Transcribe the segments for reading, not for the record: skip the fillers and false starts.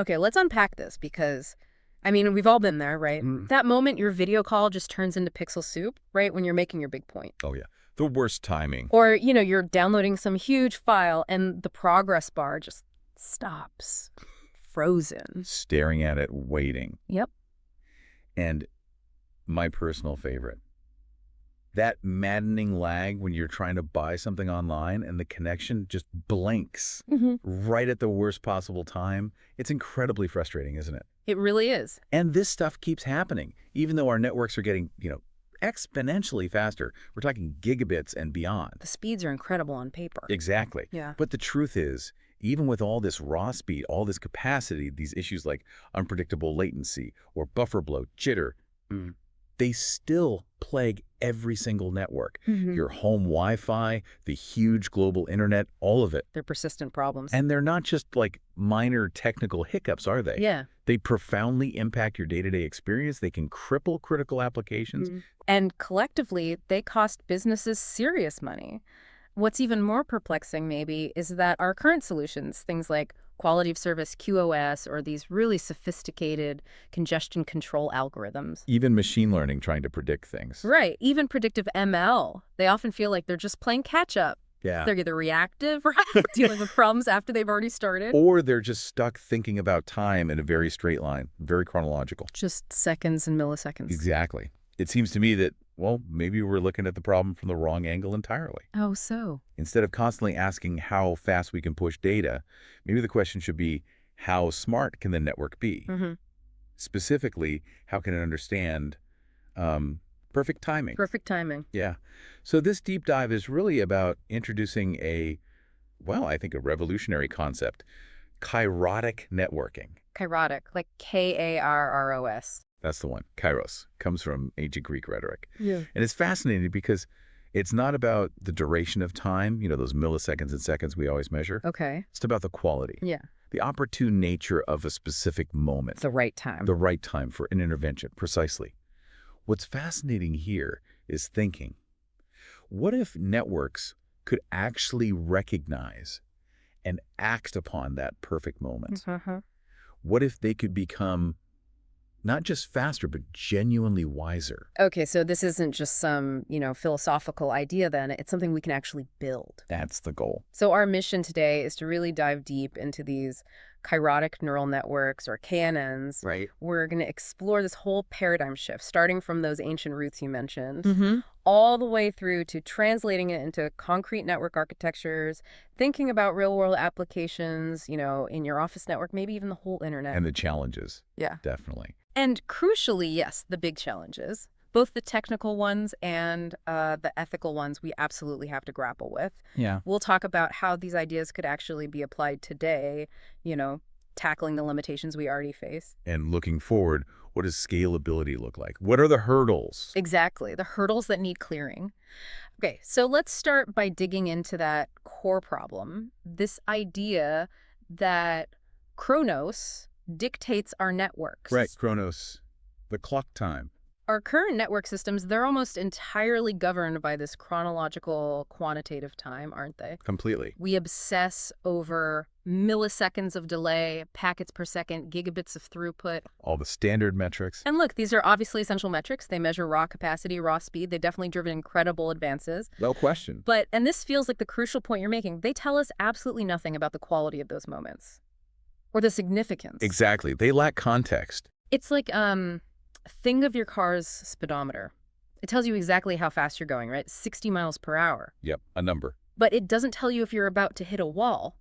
Okay, let's unpack this because, I mean, we've all been there, right? That moment your video call just turns into pixel soup, right, when you're making your big point. Oh, yeah. The worst timing. Or, you're downloading some huge file and the progress bar just stops. Frozen. Staring at it, waiting. Yep. And my personal favorite, that maddening lag when you're trying to buy something online and the connection just blinks right at the worst possible time. It's incredibly frustrating, isn't it? It really is. And this stuff keeps happening, even though our networks are getting, exponentially faster. We're talking gigabits and beyond. The speeds are incredible on paper. Exactly. Yeah. But the truth is, even with all this raw speed, all this capacity, these issues like unpredictable latency or buffer bloat, jitter, they still plague every single network. Your home Wi-Fi, the huge global internet, all of it. They're persistent problems. And they're not just like minor technical hiccups, are they? Yeah. They profoundly impact your day-to-day experience. They can cripple critical applications. And collectively, they cost businesses serious money. What's even more perplexing, maybe, is that our current solutions, things like quality of service, QoS, or these really sophisticated congestion control algorithms. Even machine learning trying to predict things. Right. Even predictive ML. They often feel like they're just playing catch-up. Yeah. They're either reactive, right? Dealing with problems after they've already started. Or they're just stuck thinking about time in a very straight line, very chronological. Just seconds and milliseconds. Exactly. It seems to me that, well, maybe we're looking at the problem from the wrong angle entirely. Oh, so? Instead of constantly asking how fast we can push data, maybe the question should be, how smart can the network be? Specifically, how can it understand perfect timing? Perfect timing. Yeah. So this deep dive is really about introducing I think a revolutionary concept, Kairotic networking. Kairotic, like K-A-R-R-O-S. That's the one. Kairos comes from ancient Greek rhetoric. Yeah. And it's fascinating because it's not about the duration of time, those milliseconds and seconds we always measure. Okay. It's about the quality. Yeah. The opportune nature of a specific moment. The right time. The right time for an intervention, precisely. What's fascinating here is thinking, what if networks could actually recognize and act upon that perfect moment? What if they could become not just faster, but genuinely wiser? Okay, so this isn't just some, philosophical idea then. It's something we can actually build. That's the goal. So our mission today is to really dive deep into these Kairotic neural networks, or KNNs. Right. We're going to explore this whole paradigm shift, starting from those ancient roots you mentioned, all the way through to translating it into concrete network architectures, thinking about real-world applications, in your office network, maybe even the whole internet. And the challenges. Yeah. Definitely. And crucially, yes, the big challenges, both the technical ones and the ethical ones we absolutely have to grapple with. Yeah. We'll talk about how these ideas could actually be applied today, tackling the limitations we already face. And looking forward, what does scalability look like? What are the hurdles? Exactly, the hurdles that need clearing. Okay, so let's start by digging into that core problem, this idea that Chronos dictates our networks. Right, Chronos, the clock time. Our current network systems, they're almost entirely governed by this chronological quantitative time, aren't they? Completely. We obsess over milliseconds of delay, packets per second, gigabits of throughput. All the standard metrics. And look, these are obviously essential metrics. They measure raw capacity, raw speed. They've definitely driven incredible advances. No question. But, and this feels like the crucial point you're making, they tell us absolutely nothing about the quality of those moments or the significance. Exactly. They lack context. It's like, think of your car's speedometer. It tells you exactly how fast you're going, right? 60 miles per hour. Yep, a number. But it doesn't tell you if you're about to hit a wall.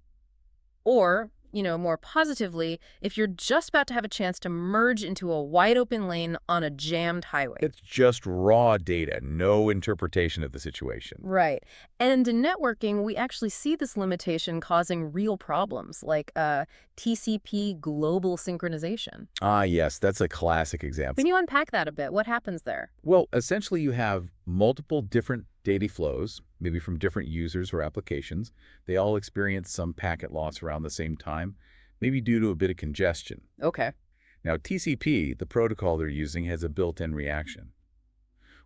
Or, more positively, if you're just about to have a chance to merge into a wide open lane on a jammed highway. It's just raw data, no interpretation of the situation. Right. And in networking, we actually see this limitation causing real problems, like TCP global synchronization. Ah, yes, that's a classic example. Can you unpack that a bit? What happens there? Well, essentially you have multiple different data flows, maybe from different users or applications. They all experience some packet loss around the same time, maybe due to a bit of congestion. Okay. Now, TCP, the protocol they're using, has a built-in reaction.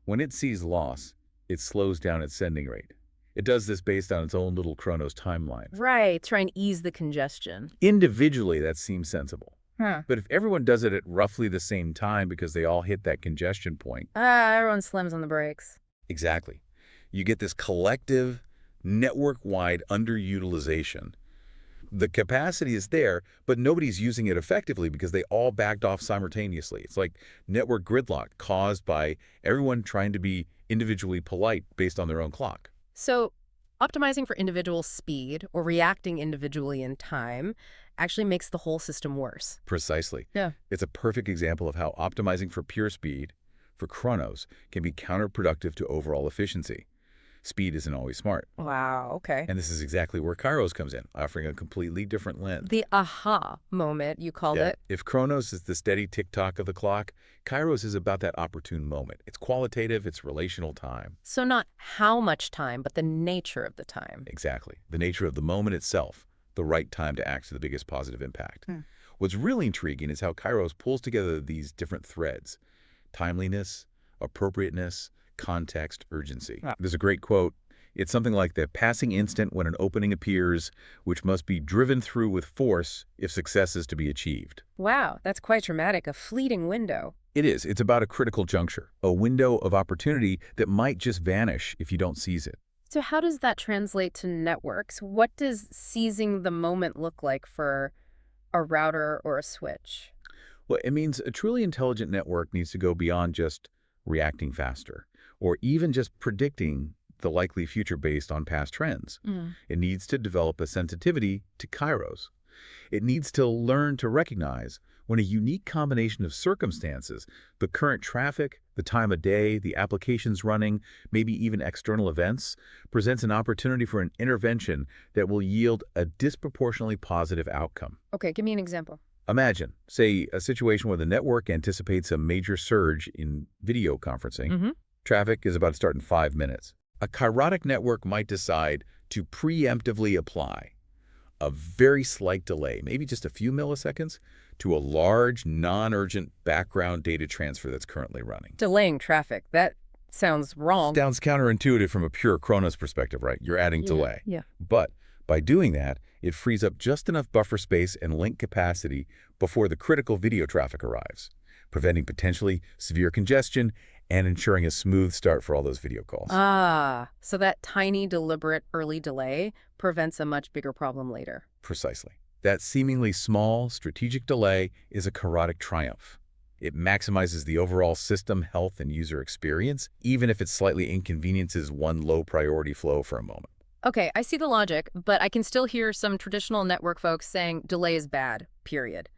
When it sees loss, it slows down its sending rate. It does this based on its own little Chronos timeline. Right, try and ease the congestion. Individually, that seems sensible. Huh. But if everyone does it at roughly the same time because they all hit that congestion point, Everyone slams on the brakes. exactly, you get this collective, network-wide underutilization. The capacity is there, but nobody's using it effectively because they all backed off simultaneously. It's like network gridlock caused by everyone trying to be individually polite based on their own clock. So optimizing for individual speed or reacting individually in time actually makes the whole system worse. Precisely. Yeah. It's a perfect example of how optimizing for pure speed, for Chronos, can be counterproductive to overall efficiency. Speed isn't always smart. Wow, okay. And this is exactly where Kairos comes in, offering a completely different lens. The aha moment, you called it. If Chronos is the steady tick-tock of the clock, Kairos is about that opportune moment. It's qualitative, it's relational time. So not how much time, but the nature of the time. Exactly. The nature of the moment itself, the right time to act to the biggest positive impact. What's really intriguing is how Kairos pulls together these different threads: timeliness, appropriateness, context, urgency. There's a great quote. It's something like the passing instant when an opening appears, which must be driven through with force if success is to be achieved. Wow, that's quite dramatic, a fleeting window. It is. It's about a critical juncture, a window of opportunity that might just vanish if you don't seize it. So how does that translate to networks? What does seizing the moment look like for a router or a switch? Well, it means a truly intelligent network needs to go beyond just reacting faster, or even just predicting the likely future based on past trends. It needs to develop a sensitivity to Kairos. It needs to learn to recognize when a unique combination of circumstances, the current traffic, the time of day, the applications running, maybe even external events, presents an opportunity for an intervention that will yield a disproportionately positive outcome. Okay, give me an example. Imagine, say, a situation where the network anticipates a major surge in video conferencing. Traffic is about to start in 5 minutes. A Kairotic network might decide to preemptively apply a very slight delay, maybe just a few milliseconds, to a large, non-urgent background data transfer that's currently running. Delaying traffic, that sounds wrong. Sounds counterintuitive from a pure Chronos perspective, right? You're adding delay. Yeah. But by doing that, it frees up just enough buffer space and link capacity before the critical video traffic arrives, preventing potentially severe congestion and ensuring a smooth start for all those video calls. So that tiny, deliberate early delay prevents a much bigger problem later. Precisely. That seemingly small, strategic delay is a Kairotic triumph. It maximizes the overall system health and user experience, even if it slightly inconveniences one low-priority flow for a moment. Okay, I see the logic, but I can still hear some traditional network folks saying delay is bad, period.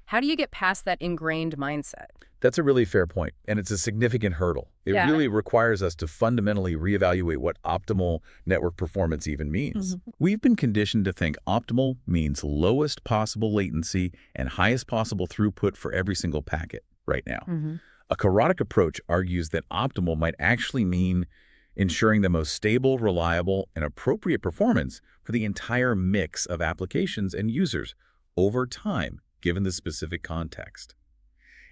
How do you get past that ingrained mindset? That's a really fair point, and it's a significant hurdle. It really requires us to fundamentally reevaluate what optimal network performance even means. We've been conditioned to think optimal means lowest possible latency and highest possible throughput for every single packet right now. A Kairotic approach argues that optimal might actually mean ensuring the most stable, reliable, and appropriate performance for the entire mix of applications and users over time, given the specific context.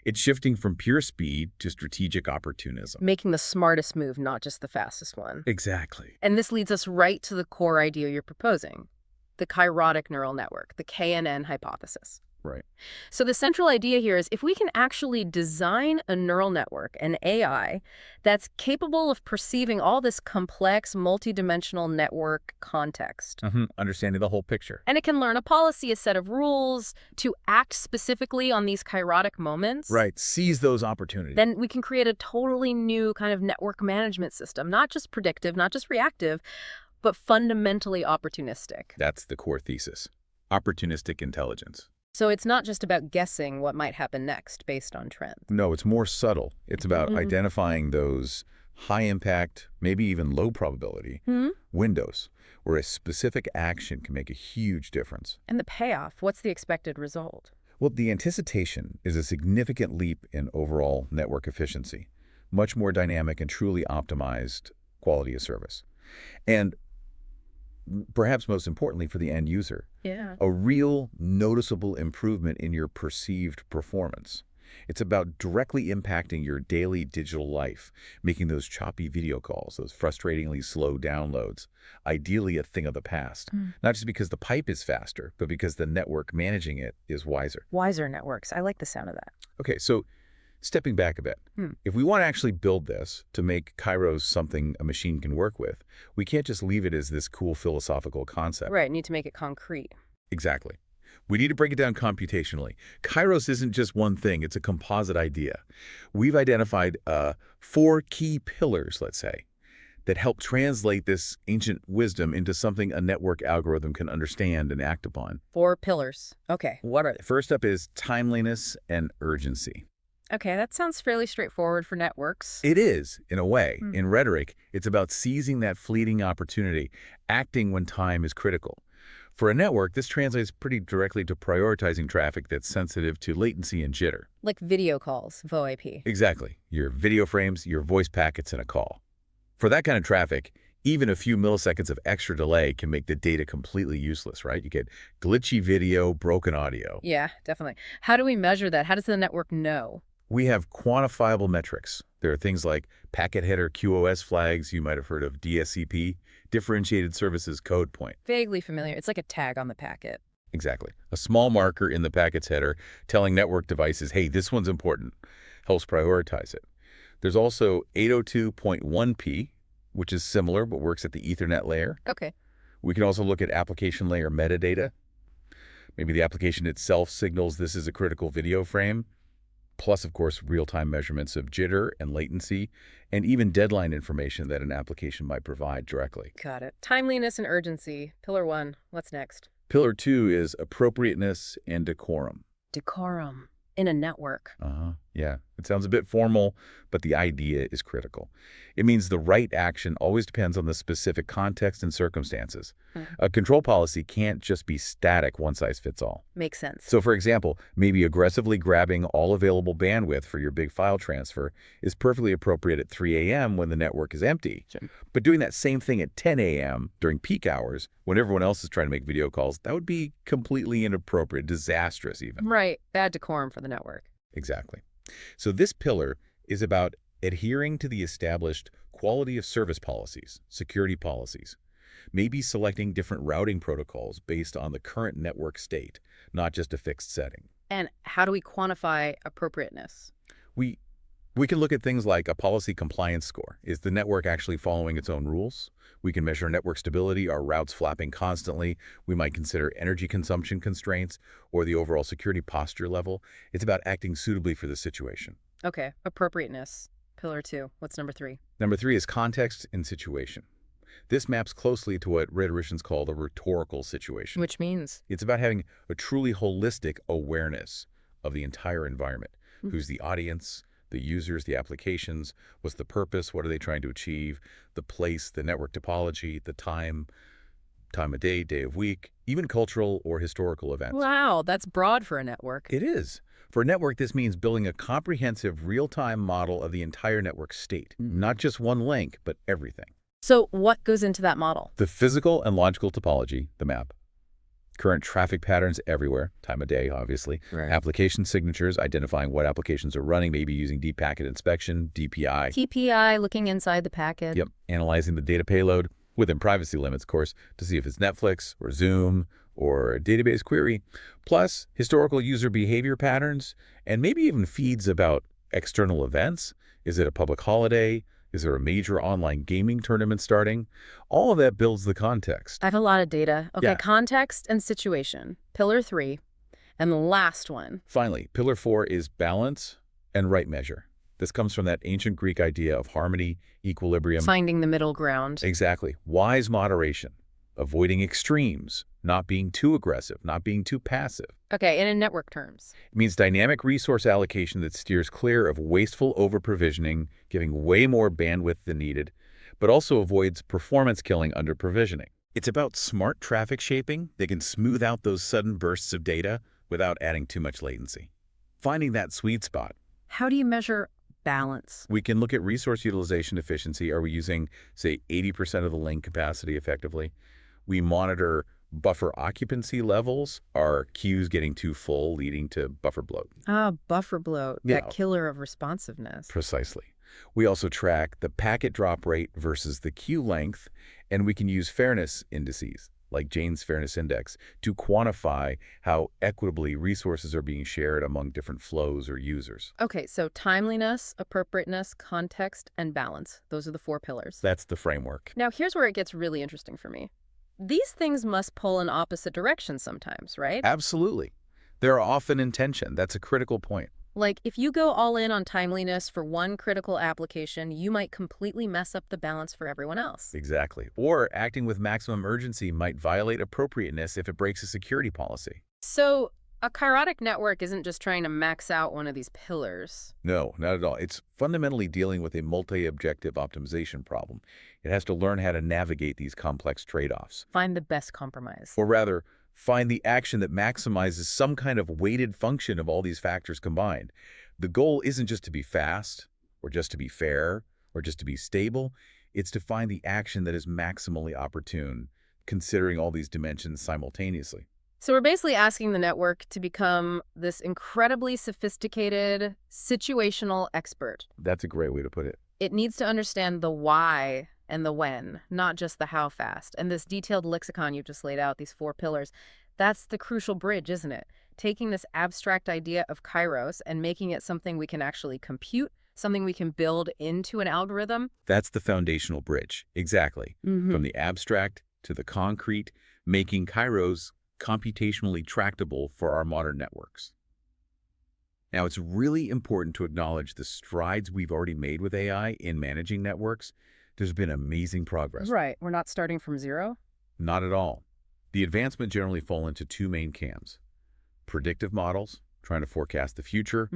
It's shifting from pure speed to strategic opportunism. Making the smartest move, not just the fastest one. Exactly. And this leads us right to the core idea you're proposing, the Kairotic neural network, the KNN hypothesis. Right. So the central idea here is if we can actually design a neural network, an AI, that's capable of perceiving all this complex, multidimensional network context. Understanding the whole picture. And it can learn a policy, a set of rules to act specifically on these Kairotic moments. Right. Seize those opportunities. Then we can create a totally new kind of network management system, not just predictive, not just reactive, but fundamentally opportunistic. That's the core thesis. Opportunistic intelligence. So it's not just about guessing what might happen next based on trends. No, it's more subtle. It's about identifying those high impact, maybe even low probability windows where a specific action can make a huge difference. And the payoff, what's the expected result? Well, the anticipation is a significant leap in overall network efficiency, much more dynamic and truly optimized quality of service. And perhaps most importantly for the end user, a real noticeable improvement in your perceived performance. It's about directly impacting your daily digital life, making those choppy video calls, those frustratingly slow downloads, ideally a thing of the past. Not just because the pipe is faster, but because the network managing it is wiser. Wiser networks. I like the sound of that. Okay, so stepping back a bit, if we want to actually build this to make Kairos something a machine can work with, we can't just leave it as this cool philosophical concept. Right, need to make it concrete. Exactly. We need to break it down computationally. Kairos isn't just one thing, it's a composite idea. We've identified 4 key pillars, let's say, that help translate this ancient wisdom into something a network algorithm can understand and act upon. 4 pillars. Okay, what are they? First up is timeliness and urgency. Okay, that sounds fairly straightforward for networks. It is, in a way. In rhetoric, it's about seizing that fleeting opportunity, acting when time is critical. For a network, this translates pretty directly to prioritizing traffic that's sensitive to latency and jitter. Like video calls, VoIP. Exactly. Your video frames, your voice packets, and a call. For that kind of traffic, even a few milliseconds of extra delay can make the data completely useless, right? You get glitchy video, broken audio. Yeah, definitely. How do we measure that? How does the network know? We have quantifiable metrics. There are things like packet header QoS flags, you might have heard of DSCP, differentiated services code point. Vaguely familiar. It's like a tag on the packet. Exactly. A small marker in the packet's header telling network devices, hey, this one's important, helps prioritize it. There's also 802.1p, which is similar but works at the Ethernet layer. Okay. We can also look at application layer metadata. Maybe the application itself signals this is a critical video frame. Plus, of course, real-time measurements of jitter and latency, and even deadline information that an application might provide directly. Got it. Timeliness and urgency. Pillar 1. What's next? Pillar 2 is appropriateness and decorum. Decorum. In a network. Yeah, it sounds a bit formal, but the idea is critical. It means the right action always depends on the specific context and circumstances. A control policy can't just be static, one size fits all. Makes sense. So, for example, maybe aggressively grabbing all available bandwidth for your big file transfer is perfectly appropriate at 3 a.m. when the network is empty. Sure. But doing that same thing at 10 a.m. during peak hours, when everyone else is trying to make video calls, that would be completely inappropriate, disastrous even. Right. Bad decorum for the network. Exactly. So this pillar is about adhering to the established quality of service policies, security policies, maybe selecting different routing protocols based on the current network state, not just a fixed setting. And how do we quantify appropriateness? We can look at things like a policy compliance score. Is the network actually following its own rules? We can measure network stability. Are routes flapping constantly? We might consider energy consumption constraints or the overall security posture level. It's about acting suitably for the situation. Okay. Appropriateness. Pillar 2. What's number 3? Number 3 is context and situation. This maps closely to what rhetoricians call the rhetorical situation. Which means? It's about having a truly holistic awareness of the entire environment. Who's the audience? The users, the applications, what's the purpose, what are they trying to achieve, the place, the network topology, the time of day, day of week, even cultural or historical events. Wow, that's broad for a network. It is. For a network, this means building a comprehensive real-time model of the entire network state, not just one link, but everything. So what goes into that model? The physical and logical topology, the map. Current traffic patterns everywhere, time of day, obviously. Right. Application signatures, identifying what applications are running, maybe using deep packet inspection, DPI. TPI, looking inside the packet. Yep, analyzing the data payload, within privacy limits, of course, to see if it's Netflix or Zoom or a database query. Plus, historical user behavior patterns, and maybe even feeds about external events. Is it a public holiday? Is there a major online gaming tournament starting? All of that builds the context. I have a lot of data. Okay, Yeah. Context and situation. Pillar 3. And the last one. Finally, pillar 4 is balance and right measure. This comes from that ancient Greek idea of harmony, equilibrium. Finding the middle ground. Exactly. Wise moderation, avoiding extremes, not being too aggressive, not being too passive. Okay, and in network terms. It means dynamic resource allocation that steers clear of wasteful over-provisioning, giving way more bandwidth than needed, but also avoids performance killing under provisioning. It's about smart traffic shaping that can smooth out those sudden bursts of data without adding too much latency. Finding that sweet spot. How do you measure balance? We can look at resource utilization efficiency. Are we using, say, 80% of the link capacity effectively? We monitor Buffer occupancy levels are queues getting too full, leading to buffer bloat. Ah, buffer bloat, that Yeah, killer of responsiveness. precisely. We also track the packet drop rate versus the queue length, and we can use fairness indices, like Jane's Fairness Index, to quantify how equitably resources are being shared among different flows or users. Okay, so timeliness, appropriateness, context, and balance. Those are the 4 pillars. That's the framework. Now, here's where it gets really interesting for me. These things must pull in opposite directions sometimes, right? Absolutely. They're often in tension. That's a critical point. Like, if you go all in on timeliness for one critical application, you might completely mess up the balance for everyone else. Exactly. Or acting with maximum urgency might violate appropriateness if it breaks a security policy. So, a Kairotic network isn't just trying to max out one of these pillars. No, not at all. It's fundamentally dealing with a multi-objective optimization problem. It has to learn how to navigate these complex trade-offs. Find the best compromise. Or rather, find the action that maximizes some kind of weighted function of all these factors combined. The goal isn't just to be fast, or just to be fair, or just to be stable. It's to find the action that is maximally opportune, considering all these dimensions simultaneously. So we're basically asking the network to become this incredibly sophisticated situational expert. That's a great way to put it. It needs to understand the why and the when, not just the how fast. And this detailed lexicon you've just laid out, these 4 pillars, that's the crucial bridge, isn't it? Taking this abstract idea of Kairos and making it something we can actually compute, something we can build into an algorithm. That's the foundational bridge. Exactly. From the abstract to the concrete, making Kairos computationally tractable for our modern networks. Now, it's really important to acknowledge the strides we've already made with AI in managing networks. There's been amazing progress. Right. We're not starting from zero. Not at all. The advancements generally fall into 2 main camps: predictive models, trying to forecast the future,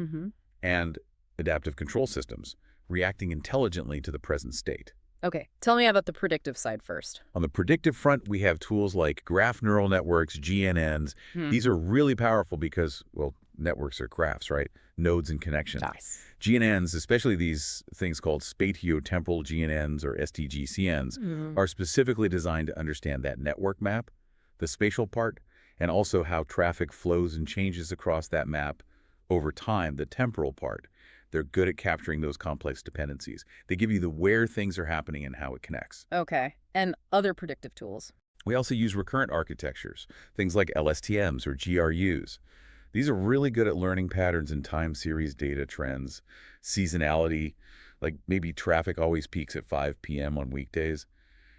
and adaptive control systems, reacting intelligently to the present state. Okay. Tell me about the predictive side first. On the predictive front, we have tools like graph neural networks, GNNs. These are really powerful because, well, networks are graphs, right? Nodes and connections. Nice. GNNs, especially these things called spatiotemporal GNNs or STGCNs, are specifically designed to understand that network map, the spatial part, and also how traffic flows and changes across that map over time, the temporal part. They're good at capturing those complex dependencies. They give you the where things are happening and how it connects. Okay. And other predictive tools. We also use recurrent architectures, things like LSTMs or GRUs. These are really good at learning patterns in time series data trends, seasonality, like maybe traffic always peaks at 5 p.m. on weekdays.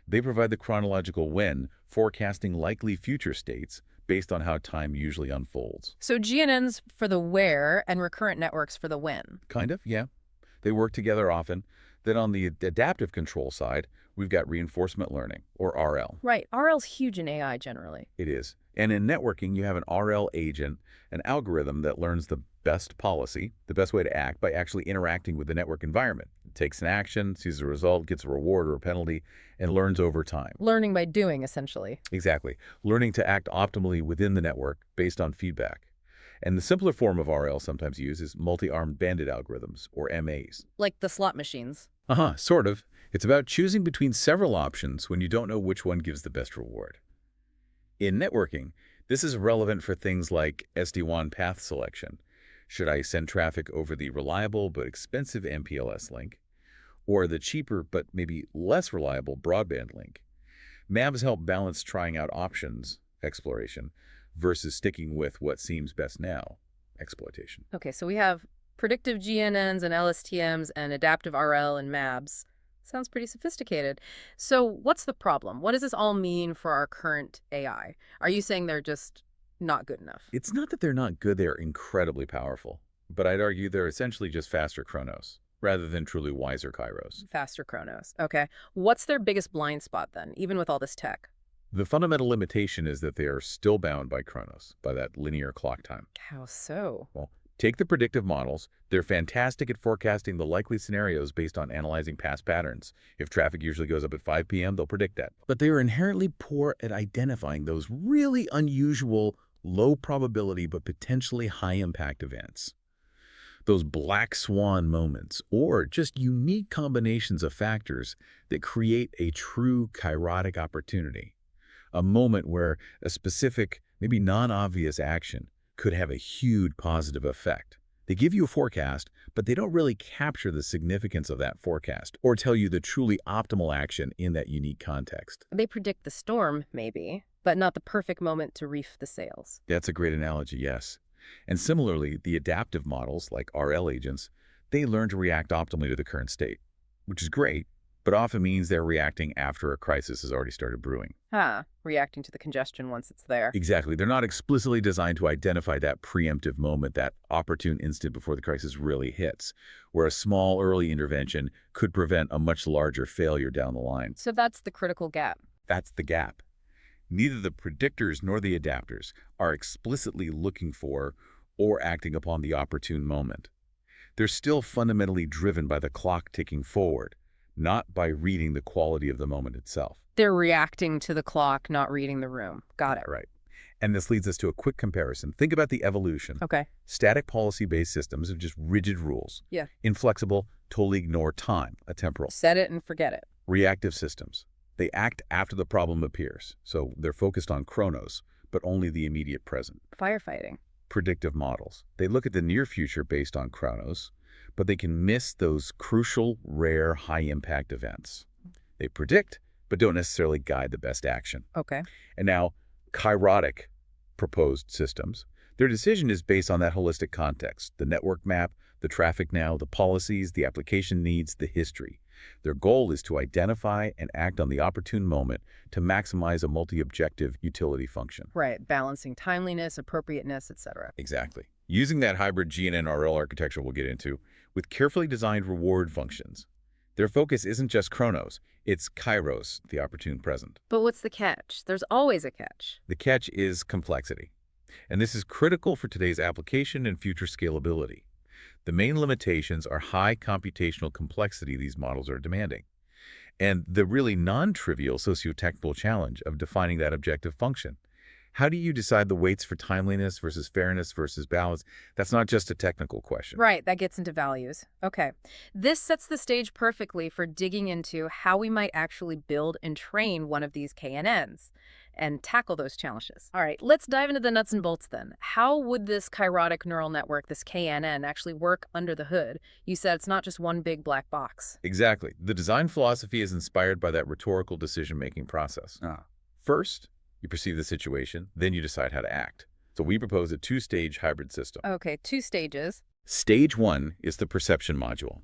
They provide the chronological when, forecasting likely future states based on how time usually unfolds. So GNNs for the where and recurrent networks for the when. Kind of, yeah. They work together often. Then on the adaptive control side, we've got reinforcement learning, or RL. Right. RL's huge in AI generally. It is. And in networking, you have an RL agent, an algorithm that learns the best policy, the best way to act by actually interacting with the network environment. It takes an action, sees a result, gets a reward or a penalty, and learns over time. Learning by doing, essentially. Exactly. Learning to act optimally within the network based on feedback. And the simpler form of RL sometimes used is multi-armed bandit algorithms, or MAs. Like the slot machines. Sort of. It's about choosing between several options when you don't know which one gives the best reward. In networking, this is relevant for things like SD-WAN path selection. Should I send traffic over the reliable but expensive MPLS link, or the cheaper but maybe less reliable broadband link? MABs help balance trying out options, exploration, versus sticking with what seems best now, exploitation. Okay, so we have predictive GNNs and LSTMs and adaptive RL and MABs. Sounds pretty sophisticated. So what's the problem? What does this all mean for our current AI? Are you saying they're just not good enough? It's not that they're not good, they're incredibly powerful. But I'd argue they're essentially just faster Chronos, rather than truly wiser Kairos. Faster Chronos. Okay. What's their biggest blind spot then, even with all this tech? The fundamental limitation is that they are still bound by Chronos, by that linear clock time. How so? Well, take the predictive models. They're fantastic at forecasting the likely scenarios based on analyzing past patterns. If traffic usually goes up at 5 p.m., they'll predict that. But they are inherently poor at identifying those really unusual, low probability but potentially high impact events. Those black swan moments, or just unique combinations of factors that create a true Kairotic opportunity. a moment where a specific, maybe non-obvious action could have a huge positive effect. They give you a forecast, but they don't really capture the significance of that forecast or tell you the truly optimal action in that unique context. They predict the storm, maybe, but not the perfect moment to reef the sails. That's a great analogy, yes. And similarly, the adaptive models, like RL agents, they learn to react optimally to the current state, which is great, but often means they're reacting after a crisis has already started brewing. Reacting to the congestion once it's there. Exactly. They're not explicitly designed to identify that preemptive moment, that opportune instant before the crisis really hits, where a small early intervention could prevent a much larger failure down the line. So that's the critical gap. That's the gap. Neither the predictors nor the adapters are explicitly looking for or acting upon the opportune moment. They're still fundamentally driven by the clock ticking forward, not by reading the quality of the moment itself. They're reacting to the clock, not reading the room. Got it. Right. And this leads us to a quick comparison. Think about the evolution. Okay. Static policy-based systems have just rigid rules. Yeah. Inflexible, totally ignore time, a temporal. Set it and forget it. Reactive systems. They act after the problem appears, so they're focused on Chronos, but only the immediate present. Firefighting. Predictive models. They look at the near future based on Chronos, but they can miss those crucial, rare, high-impact events. They predict, but don't necessarily guide the best action. Okay. And now, Kairotic proposed systems. Their decision is based on that holistic context, the network map, the traffic now, the policies, the application needs, the history. Their goal is to identify and act on the opportune moment to maximize a multi-objective utility function. Right. Balancing timeliness, appropriateness, etc. Exactly. Using that hybrid GNN-RL architecture we'll get into, with carefully designed reward functions. Their focus isn't just Chronos, it's Kairos, the opportune present. But what's the catch? There's always a catch. The catch is complexity. And this is critical for today's application and future scalability. The main limitations are high computational complexity these models are demanding, and the really non-trivial socio-technical challenge of defining that objective function. How do you decide the weights for timeliness versus fairness versus balance? That's not just a technical question. Right, that gets into values. Okay. This sets the stage perfectly for digging into how we might actually build and train one of these KNNs and tackle those challenges. All right, let's dive into the nuts and bolts then. How would this Kairotic neural network, this KNN, actually work under the hood? You said it's not just one big black box. Exactly. The design philosophy is inspired by that rhetorical decision-making process. First, you perceive the situation, then you decide how to act. So we propose a two-stage hybrid system. Okay, 2 stages. Stage 1 is the perception module.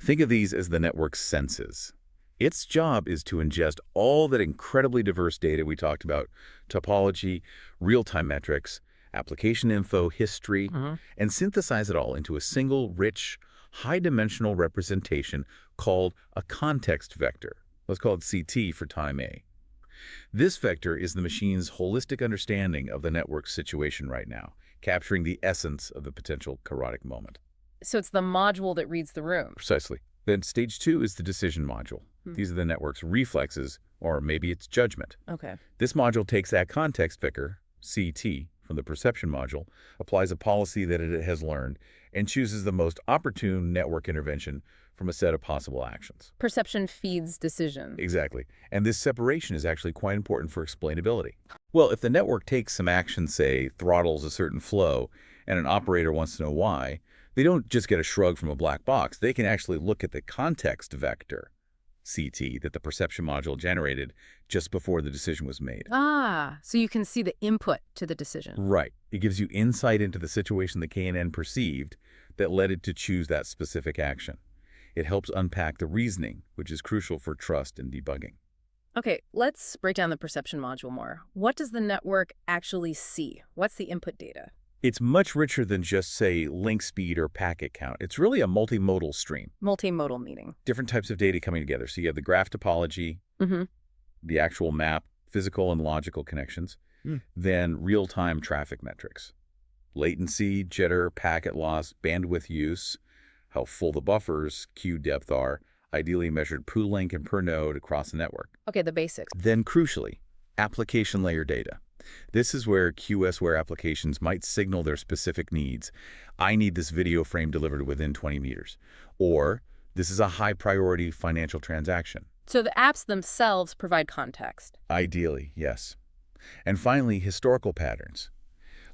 Think of these as the network's senses. Its job is to ingest all that incredibly diverse data we talked about, topology, real-time metrics, application info, history, and synthesize it all into a single, rich, high-dimensional representation called a context vector. Let's call it CT for time A. This vector is the machine's holistic understanding of the network's situation right now, capturing the essence of the potential Kairotic moment. So it's the module that reads the room. Precisely. Then stage 2 is the decision module. These are the network's reflexes, or maybe it's judgment. Okay. This module takes that context vector, CT, from the perception module, applies a policy that it has learned, and chooses the most opportune network intervention from a set of possible actions. Perception feeds decision. Exactly. And this separation is actually quite important for explainability. Well, if the network takes some action, say, throttles a certain flow, and an operator wants to know why, they don't just get a shrug from a black box. They can actually look at the context vector, CT, that the perception module generated just before the decision was made. So you can see the input to the decision. Right. It gives you insight into the situation the KNN perceived that led it to choose that specific action. It helps unpack the reasoning, which is crucial for trust and debugging. Okay, let's break down the perception module more. What does the network actually see? What's the input data? It's much richer than just, say, link speed or packet count. It's really a multimodal stream. Multimodal meaning. Different types of data coming together. So you have the graph topology, the actual map, physical and logical connections, then real-time traffic metrics. Latency, jitter, packet loss, bandwidth use, how full the buffers, queue depth are, ideally measured per link and per node across the network. Okay, the basics. Then crucially, application layer data. This is where QoS-aware applications might signal their specific needs. I need this video frame delivered within 20 meters. Or, this is a high-priority financial transaction. So the apps themselves provide context. Ideally, yes. And finally, historical patterns.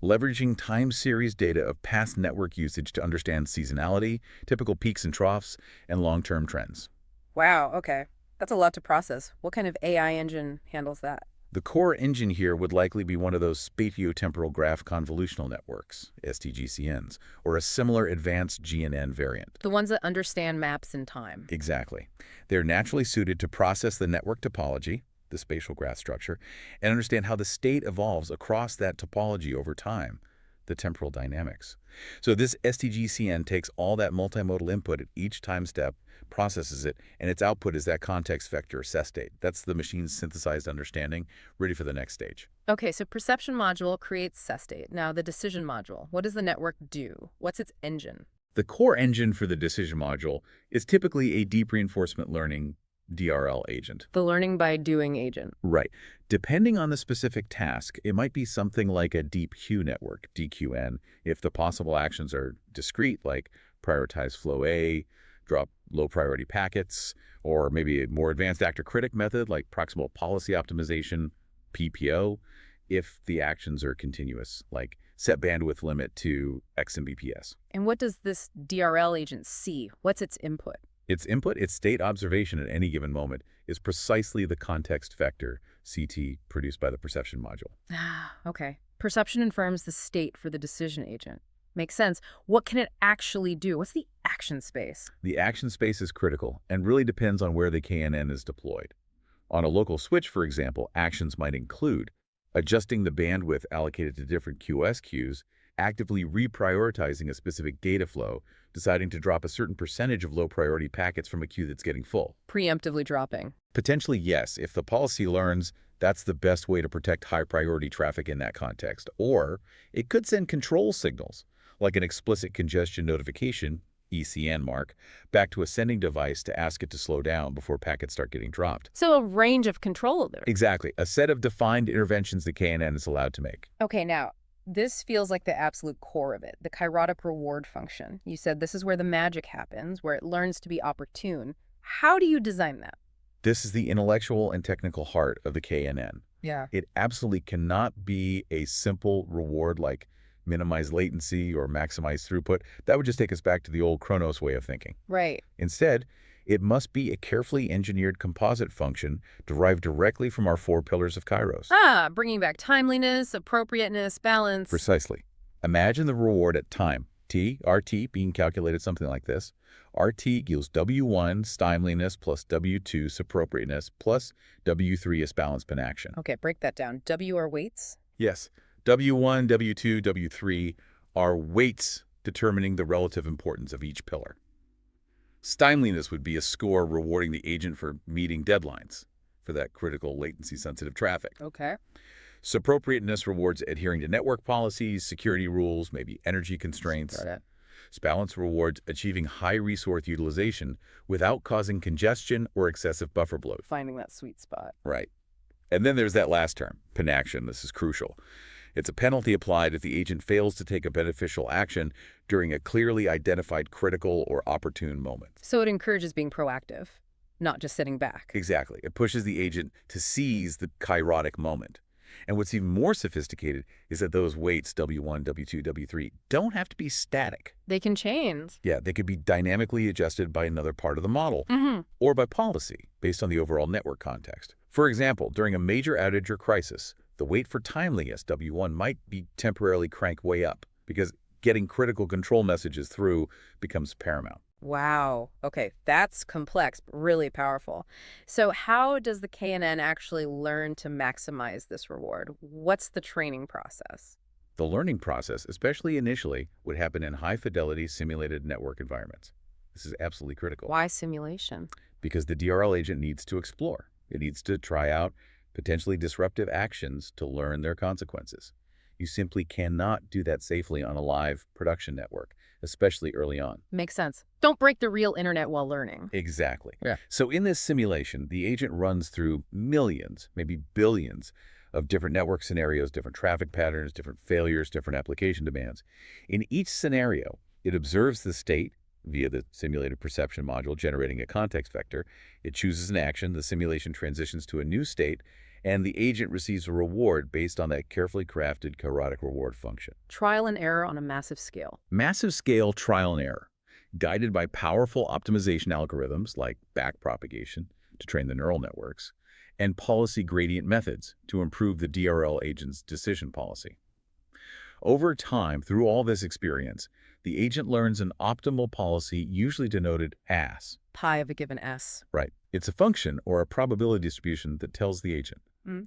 Leveraging time series data of past network usage to understand seasonality, typical peaks and troughs, and long-term trends. Wow, okay. That's a lot to process. What kind of AI engine handles that? The core engine here would likely be one of those spatiotemporal graph convolutional networks, SDGCNs, or a similar advanced GNN variant. The ones that understand maps in time. Exactly. They're naturally suited to process the network topology, the spatial graph structure, and understand how the state evolves across that topology over time, the temporal dynamics. So this SDGCN takes all that multimodal input at each time step, processes it, and its output is that context vector assess state. That's the machine's synthesized understanding, ready for the next stage. Okay, so perception module creates sestate. Now the decision module, what does the network do? What's its engine? The core engine for the decision module is typically a deep reinforcement learning DRL agent. The learning by doing agent. Right. Depending on the specific task, it might be something like a deep queue network, DQN, if the possible actions are discrete, like prioritize flow A, drop low priority packets, or maybe a more advanced actor critic method like proximal policy optimization, PPO, if the actions are continuous, like set bandwidth limit to X Mbps. And what does this DRL agent see? What's its input? Its input, its state observation at any given moment, is precisely the context vector, CT, produced by the perception module. Ah, okay. Perception infirms the state for the decision agent. Makes sense. What can it actually do? What's the action space? The action space is critical and really depends on where the KNN is deployed. On a local switch, for example, actions might include adjusting the bandwidth allocated to different QoS queues, actively reprioritizing a specific data flow, deciding to drop a certain percentage of low-priority packets from a queue that's getting full. Preemptively dropping. Potentially, yes, if the policy learns that's the best way to protect high-priority traffic in that context. Or it could send control signals, like an explicit congestion notification, ECN mark, back to a sending device to ask it to slow down before packets start getting dropped. So a range of control there. Exactly. A set of defined interventions the KNN is allowed to make. Okay, now, this feels like the absolute core of it, the Kairotic reward function. You said this is where the magic happens, where it learns to be opportune. How do you design that? This is the intellectual and technical heart of the KNN. Yeah. It absolutely cannot be a simple reward like minimize latency or maximize throughput. That would just take us back to the old Chronos way of thinking. Right. Instead, it must be a carefully engineered composite function derived directly from our 4 pillars of Kairos. Ah, bringing back timeliness, appropriateness, balance. Precisely. Imagine the reward at time, T, RT being calculated something like this. RT equals W1 timeliness plus W2 appropriateness plus W3 is balance pin action. Okay, break that down. W are weights? Yes, W1, W2, W3 are weights determining the relative importance of each pillar. Timeliness would be a score rewarding the agent for meeting deadlines for that critical latency-sensitive traffic. Okay. Appropriateness rewards adhering to network policies, security rules, maybe energy constraints. Got it. Balance rewards achieving high resource utilization without causing congestion or excessive buffer bloat. Finding that sweet spot. Right. And then there's that last term, pin action. This is crucial. It's a penalty applied if the agent fails to take a beneficial action during a clearly identified critical or opportune moment. So it encourages being proactive, not just sitting back. Exactly. It pushes the agent to seize the kairotic moment. And what's even more sophisticated is that those weights, W1, W2, W3, don't have to be static. They can change. Yeah, they could be dynamically adjusted by another part of the model or by policy based on the overall network context. For example, during a major outage or crisis, the wait for timeliness, W1, might be temporarily cranked way up because getting critical control messages through becomes paramount. Wow. Okay, that's complex, but really powerful. So how does the KNN actually learn to maximize this reward? What's the training process? The learning process, especially initially, would happen in high-fidelity simulated network environments. This is absolutely critical. Why simulation? Because the DRL agent needs to explore. It needs to try out potentially disruptive actions to learn their consequences. You simply cannot do that safely on a live production network, especially early on. Makes sense. Don't break the real internet while learning. Exactly. Yeah. So in this simulation, the agent runs through millions, maybe billions, of different network scenarios, different traffic patterns, different failures, different application demands. In each scenario, it observes the state, via the simulated perception module generating a context vector. It chooses an action, the simulation transitions to a new state, and the agent receives a reward based on that carefully crafted Kairotic reward function. Trial and error on a massive scale. Massive scale trial and error, guided by powerful optimization algorithms like backpropagation to train the neural networks, and policy gradient methods to improve the DRL agent's decision policy. Over time, through all this experience, the agent learns an optimal policy, usually denoted as Pi of a given S. Right. It's a function or a probability distribution that tells the agent,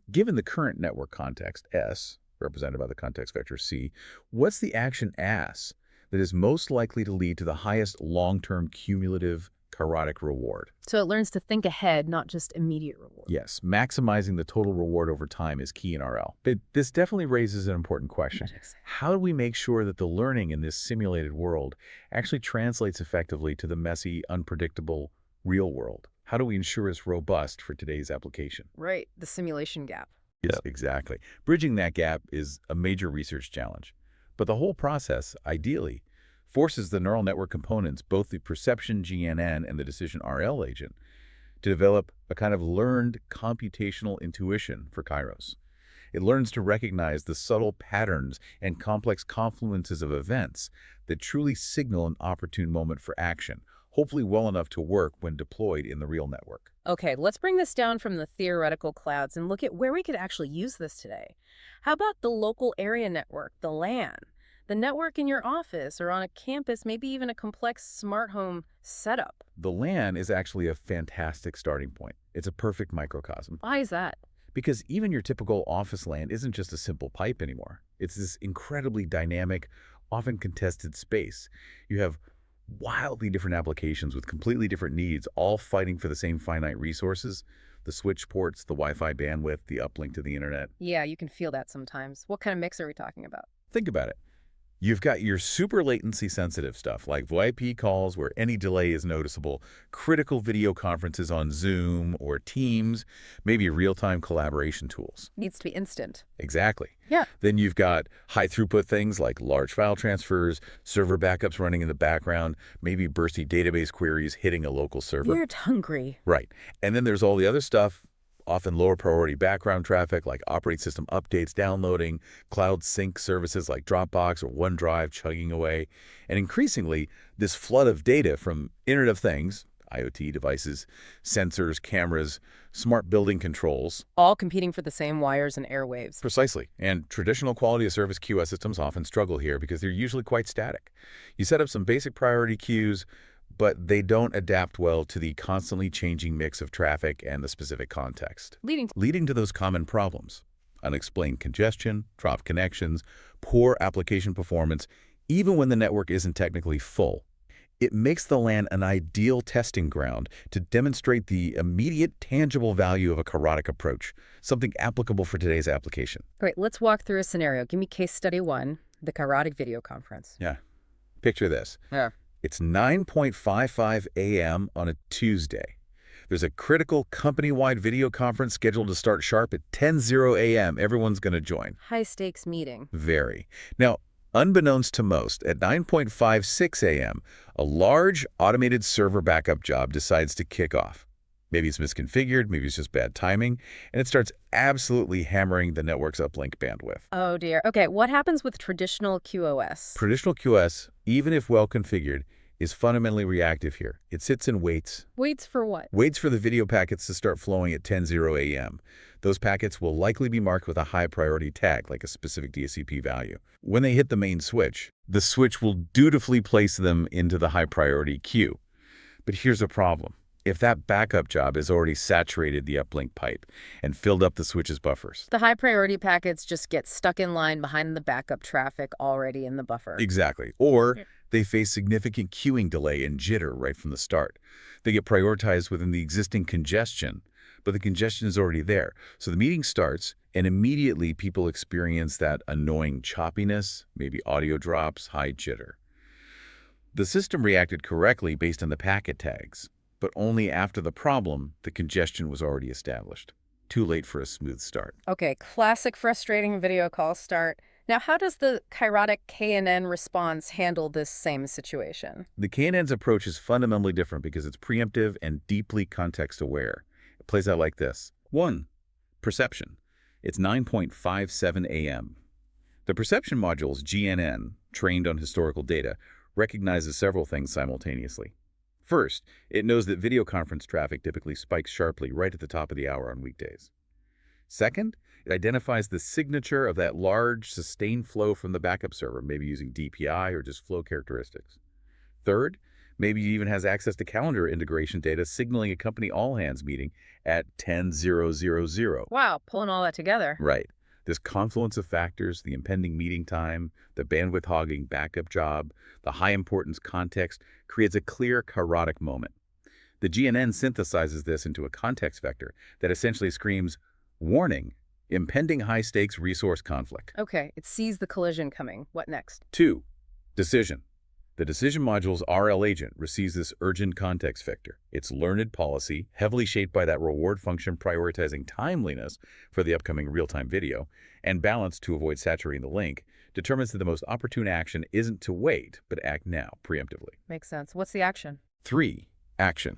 given the current network context, S, represented by the context vector C, what's the action as that is most likely to lead to the highest long-term cumulative Kairotic reward? So it learns to think ahead, not just immediate reward. Yes, maximizing the total reward over time is key in RL. But this definitely raises an important question. How do we make sure that the learning in this simulated world actually translates effectively to the messy, unpredictable real world? How do we ensure it's robust for today's application? Right, the simulation gap. Yes, exactly. Bridging that gap is a major research challenge. But the whole process, ideally, forces the neural network components, both the perception GNN and the decision RL agent, to develop a kind of learned computational intuition for Kairos. It learns to recognize the subtle patterns and complex confluences of events that truly signal an opportune moment for action, hopefully well enough to work when deployed in the real network. Okay, let's bring this down from the theoretical clouds and look at where we could actually use this today. How about the local area network, the LAN? The network in your office or on a campus, maybe even a complex smart home setup. The LAN is actually a fantastic starting point. It's a perfect microcosm. Why is that? Because even your typical office LAN isn't just a simple pipe anymore. It's this incredibly dynamic, often contested space. You have wildly different applications with completely different needs, all fighting for the same finite resources: the switch ports, the Wi-Fi bandwidth, the uplink to the internet. Yeah, you can feel that sometimes. What kind of mix are we talking about? Think about it. You've got your super latency sensitive stuff like VoIP calls where any delay is noticeable, critical video conferences on Zoom or Teams, maybe real-time collaboration tools. Needs to be instant. Exactly. Yeah. Then you've got high throughput things like large file transfers, server backups running in the background, maybe bursty database queries hitting a local server. You're hungry. Right. And then there's all the other stuff, often lower priority background traffic like operating system updates downloading, cloud sync services like Dropbox or OneDrive chugging away, and increasingly this flood of data from Internet of Things, IoT devices, sensors, cameras, smart building controls. All competing for the same wires and airwaves. Precisely. And traditional quality of service QoS systems often struggle here because they're usually quite static. You set up some basic priority queues, but they don't adapt well to the constantly changing mix of traffic and the specific context, leading to those common problems: unexplained congestion, dropped connections, poor application performance, even when the network isn't technically full. It makes the LAN an ideal testing ground to demonstrate the immediate, tangible value of a Kairotic approach, something applicable for today's application. Great, let's walk through a scenario. Give me case study 1, the Kairotic video conference. Yeah. Picture this. Yeah. It's 9:55 a.m. on a Tuesday. There's a critical company-wide video conference scheduled to start sharp at 10:00 a.m. Everyone's going to join. High-stakes meeting. Very. Now, unbeknownst to most, at 9:56 a.m., a large automated server backup job decides to kick off. Maybe it's misconfigured, maybe it's just bad timing, and it starts absolutely hammering the network's uplink bandwidth. Oh dear. Okay, what happens with traditional QoS? Traditional QoS, even if well configured, is fundamentally reactive here. It sits and waits. Waits for what? Waits for the video packets to start flowing at 10:00 a.m. Those packets will likely be marked with a high priority tag, like a specific DSCP value. When they hit the main switch, the switch will dutifully place them into the high priority queue. But here's a problem. If that backup job has already saturated the uplink pipe and filled up the switch's buffers. The high priority packets just get stuck in line behind the backup traffic already in the buffer. Exactly. Or they face significant queuing delay and jitter right from the start. They get prioritized within the existing congestion, but the congestion is already there. So the meeting starts, and immediately people experience that annoying choppiness, maybe audio drops, high jitter. The system reacted correctly based on the packet tags, but only after the congestion was already established. Too late for a smooth start. Okay, classic frustrating video call start. Now, how does the Kairotic KNN response handle this same situation? The KNN's approach is fundamentally different because it's preemptive and deeply context-aware. It plays out like this. 1. Perception. It's 9:57 a.m. The perception module's GNN, trained on historical data, recognizes several things simultaneously. First, it knows that video conference traffic typically spikes sharply right at the top of the hour on weekdays. Second, it identifies the signature of that large, sustained flow from the backup server, maybe using DPI or just flow characteristics. Third, maybe it even has access to calendar integration data signaling a company all-hands meeting at 10:000. Wow, pulling all that together. Right. This confluence of factors, the impending meeting time, the bandwidth-hogging backup job, the high-importance context, creates a clear Kairotic moment. The GNN synthesizes this into a context vector that essentially screams, warning, impending high-stakes resource conflict. Okay, it sees the collision coming. What next? 2. Decision. The decision module's RL agent receives this urgent context vector. Its learned policy, heavily shaped by that reward function prioritizing timeliness for the upcoming real-time video, and balance to avoid saturating the link, determines that the most opportune action isn't to wait, but act now, preemptively. Makes sense. What's the action? 3. Action.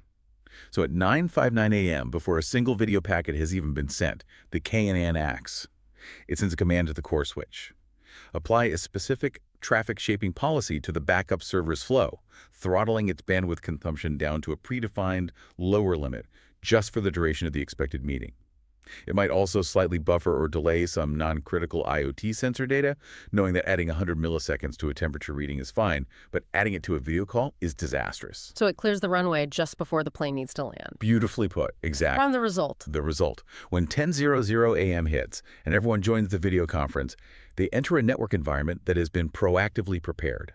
So at 9:59 a.m., before a single video packet has even been sent, the KNN acts. It sends a command to the core switch. Apply a specific traffic shaping policy to the backup server's flow, throttling its bandwidth consumption down to a predefined lower limit just for the duration of the expected meeting. It might also slightly buffer or delay some non-critical IoT sensor data, knowing that adding 100 milliseconds to a temperature reading is fine, but adding it to a video call is disastrous. So it clears the runway just before the plane needs to land. Beautifully put. Exactly. From the result. The result. When 10:00 a.m. hits and everyone joins the video conference, they enter a network environment that has been proactively prepared.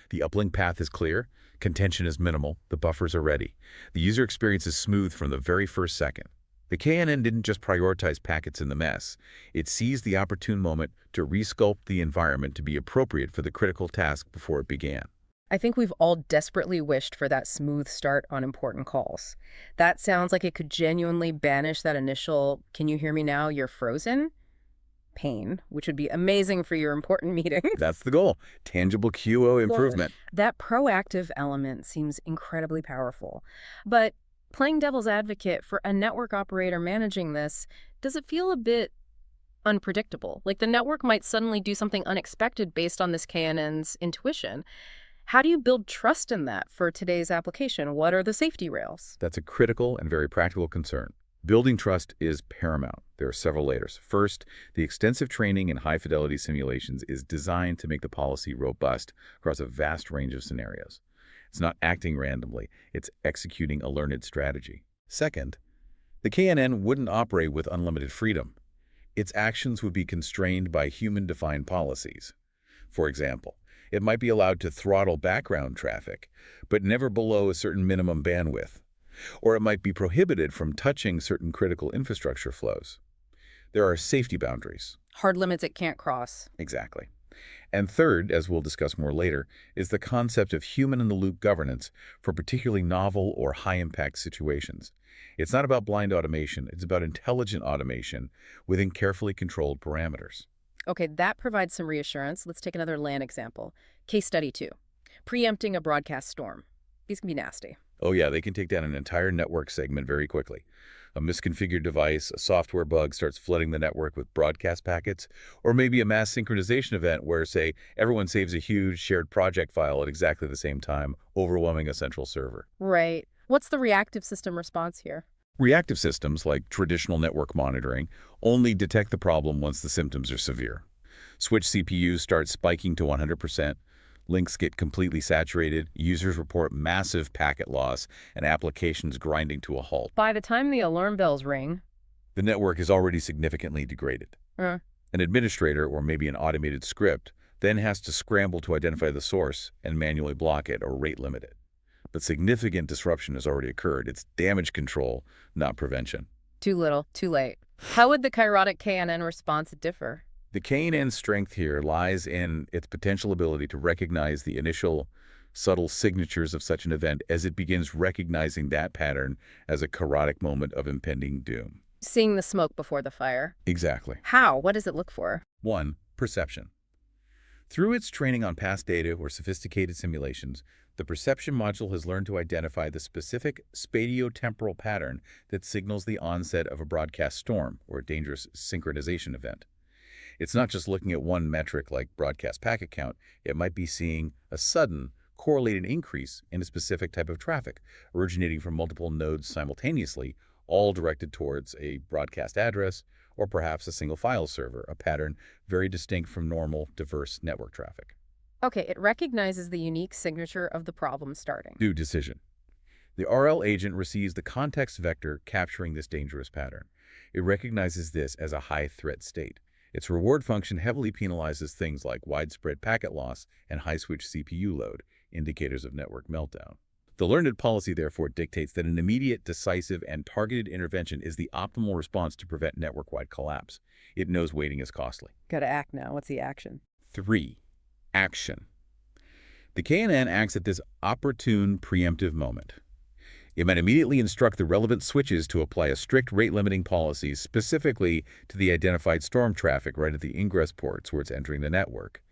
The uplink path is clear, contention is minimal, the buffers are ready. The user experience is smooth from the very first second. The KNN didn't just prioritize packets in the mess. It seized the opportune moment to resculpt the environment to be appropriate for the critical task before it began. I think we've all desperately wished for that smooth start on important calls. That sounds like it could genuinely banish that initial, "Can you hear me now? You're frozen?" pain, which would be amazing for your important meeting. That's the goal. Tangible QO improvement. That proactive element seems incredibly powerful. But playing devil's advocate for a network operator managing this, does it feel a bit unpredictable? Like the network might suddenly do something unexpected based on this KNN's intuition. How do you build trust in that for today's application? What are the safety rails? That's a critical and very practical concern. Building trust is paramount. There are several layers. First, the extensive training and high-fidelity simulations is designed to make the policy robust across a vast range of scenarios. It's not acting randomly. It's executing a learned strategy. Second, the KNN wouldn't operate with unlimited freedom. Its actions would be constrained by human-defined policies. For example, it might be allowed to throttle background traffic, but never below a certain minimum bandwidth. Or it might be prohibited from touching certain critical infrastructure flows. There are safety boundaries. Hard limits it can't cross. Exactly. And third, as we'll discuss more later, is the concept of human-in-the-loop governance for particularly novel or high-impact situations. It's not about blind automation. It's about intelligent automation within carefully controlled parameters. Okay, that provides some reassurance. Let's take another LAN example. Case study 2. Preempting a broadcast storm. These can be nasty. Oh yeah, they can take down an entire network segment very quickly. A misconfigured device, a software bug starts flooding the network with broadcast packets, or maybe a mass synchronization event where, say, everyone saves a huge shared project file at exactly the same time, overwhelming a central server. Right. What's the reactive system response here? Reactive systems, like traditional network monitoring, only detect the problem once the symptoms are severe. Switch CPUs start spiking to 100%. Links get completely saturated, users report massive packet loss, and applications grinding to a halt. By the time the alarm bells ring, the network is already significantly degraded. An administrator, or maybe an automated script, then has to scramble to identify the source and manually block it or rate limit it. But significant disruption has already occurred. It's damage control, not prevention. Too little, too late. How would the Kairotic KNN response differ? The KNN's strength here lies in its potential ability to recognize the initial subtle signatures of such an event as it begins recognizing that pattern as a Kairotic moment of impending doom. Seeing the smoke before the fire. Exactly. How? What does it look for? 1. Perception. Through its training on past data or sophisticated simulations, the perception module has learned to identify the specific spatiotemporal pattern that signals the onset of a broadcast storm or a dangerous synchronization event. It's not just looking at one metric like broadcast packet count. It might be seeing a sudden, correlated increase in a specific type of traffic, originating from multiple nodes simultaneously, all directed towards a broadcast address or perhaps a single file server, a pattern very distinct from normal, diverse network traffic. Okay, it recognizes the unique signature of the problem starting. Due decision. The RL agent receives the context vector capturing this dangerous pattern. It recognizes this as a high-threat state. Its reward function heavily penalizes things like widespread packet loss and high-switch CPU load, indicators of network meltdown. The learned policy, therefore, dictates that an immediate, decisive, and targeted intervention is the optimal response to prevent network-wide collapse. It knows waiting is costly. Gotta act now. What's the action? 3. Action. The KNN acts at this opportune, preemptive moment. It might immediately instruct the relevant switches to apply a strict rate-limiting policy specifically to the identified storm traffic right at the ingress ports where it's entering the network.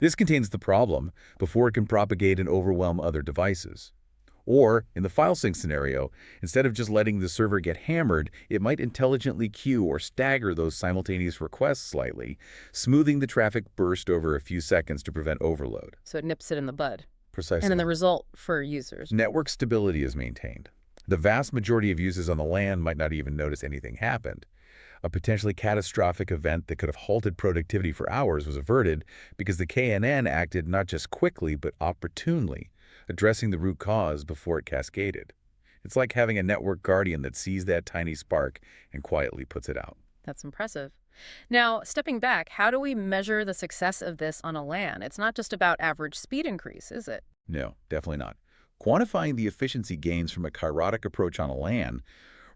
This contains the problem before it can propagate and overwhelm other devices. Or, in the file sync scenario, instead of just letting the server get hammered, it might intelligently queue or stagger those simultaneous requests slightly, smoothing the traffic burst over a few seconds to prevent overload. So it nips it in the bud. Precisely. And then the result for users. Network stability is maintained. The vast majority of users on the LAN might not even notice anything happened. A potentially catastrophic event that could have halted productivity for hours was averted because the KNN acted not just quickly but opportunely, addressing the root cause before it cascaded. It's like having a network guardian that sees that tiny spark and quietly puts it out. That's impressive. Now, stepping back, how do we measure the success of this on a LAN? It's not just about average speed increase, is it? No, definitely not. Quantifying the efficiency gains from a Kairotic approach on a LAN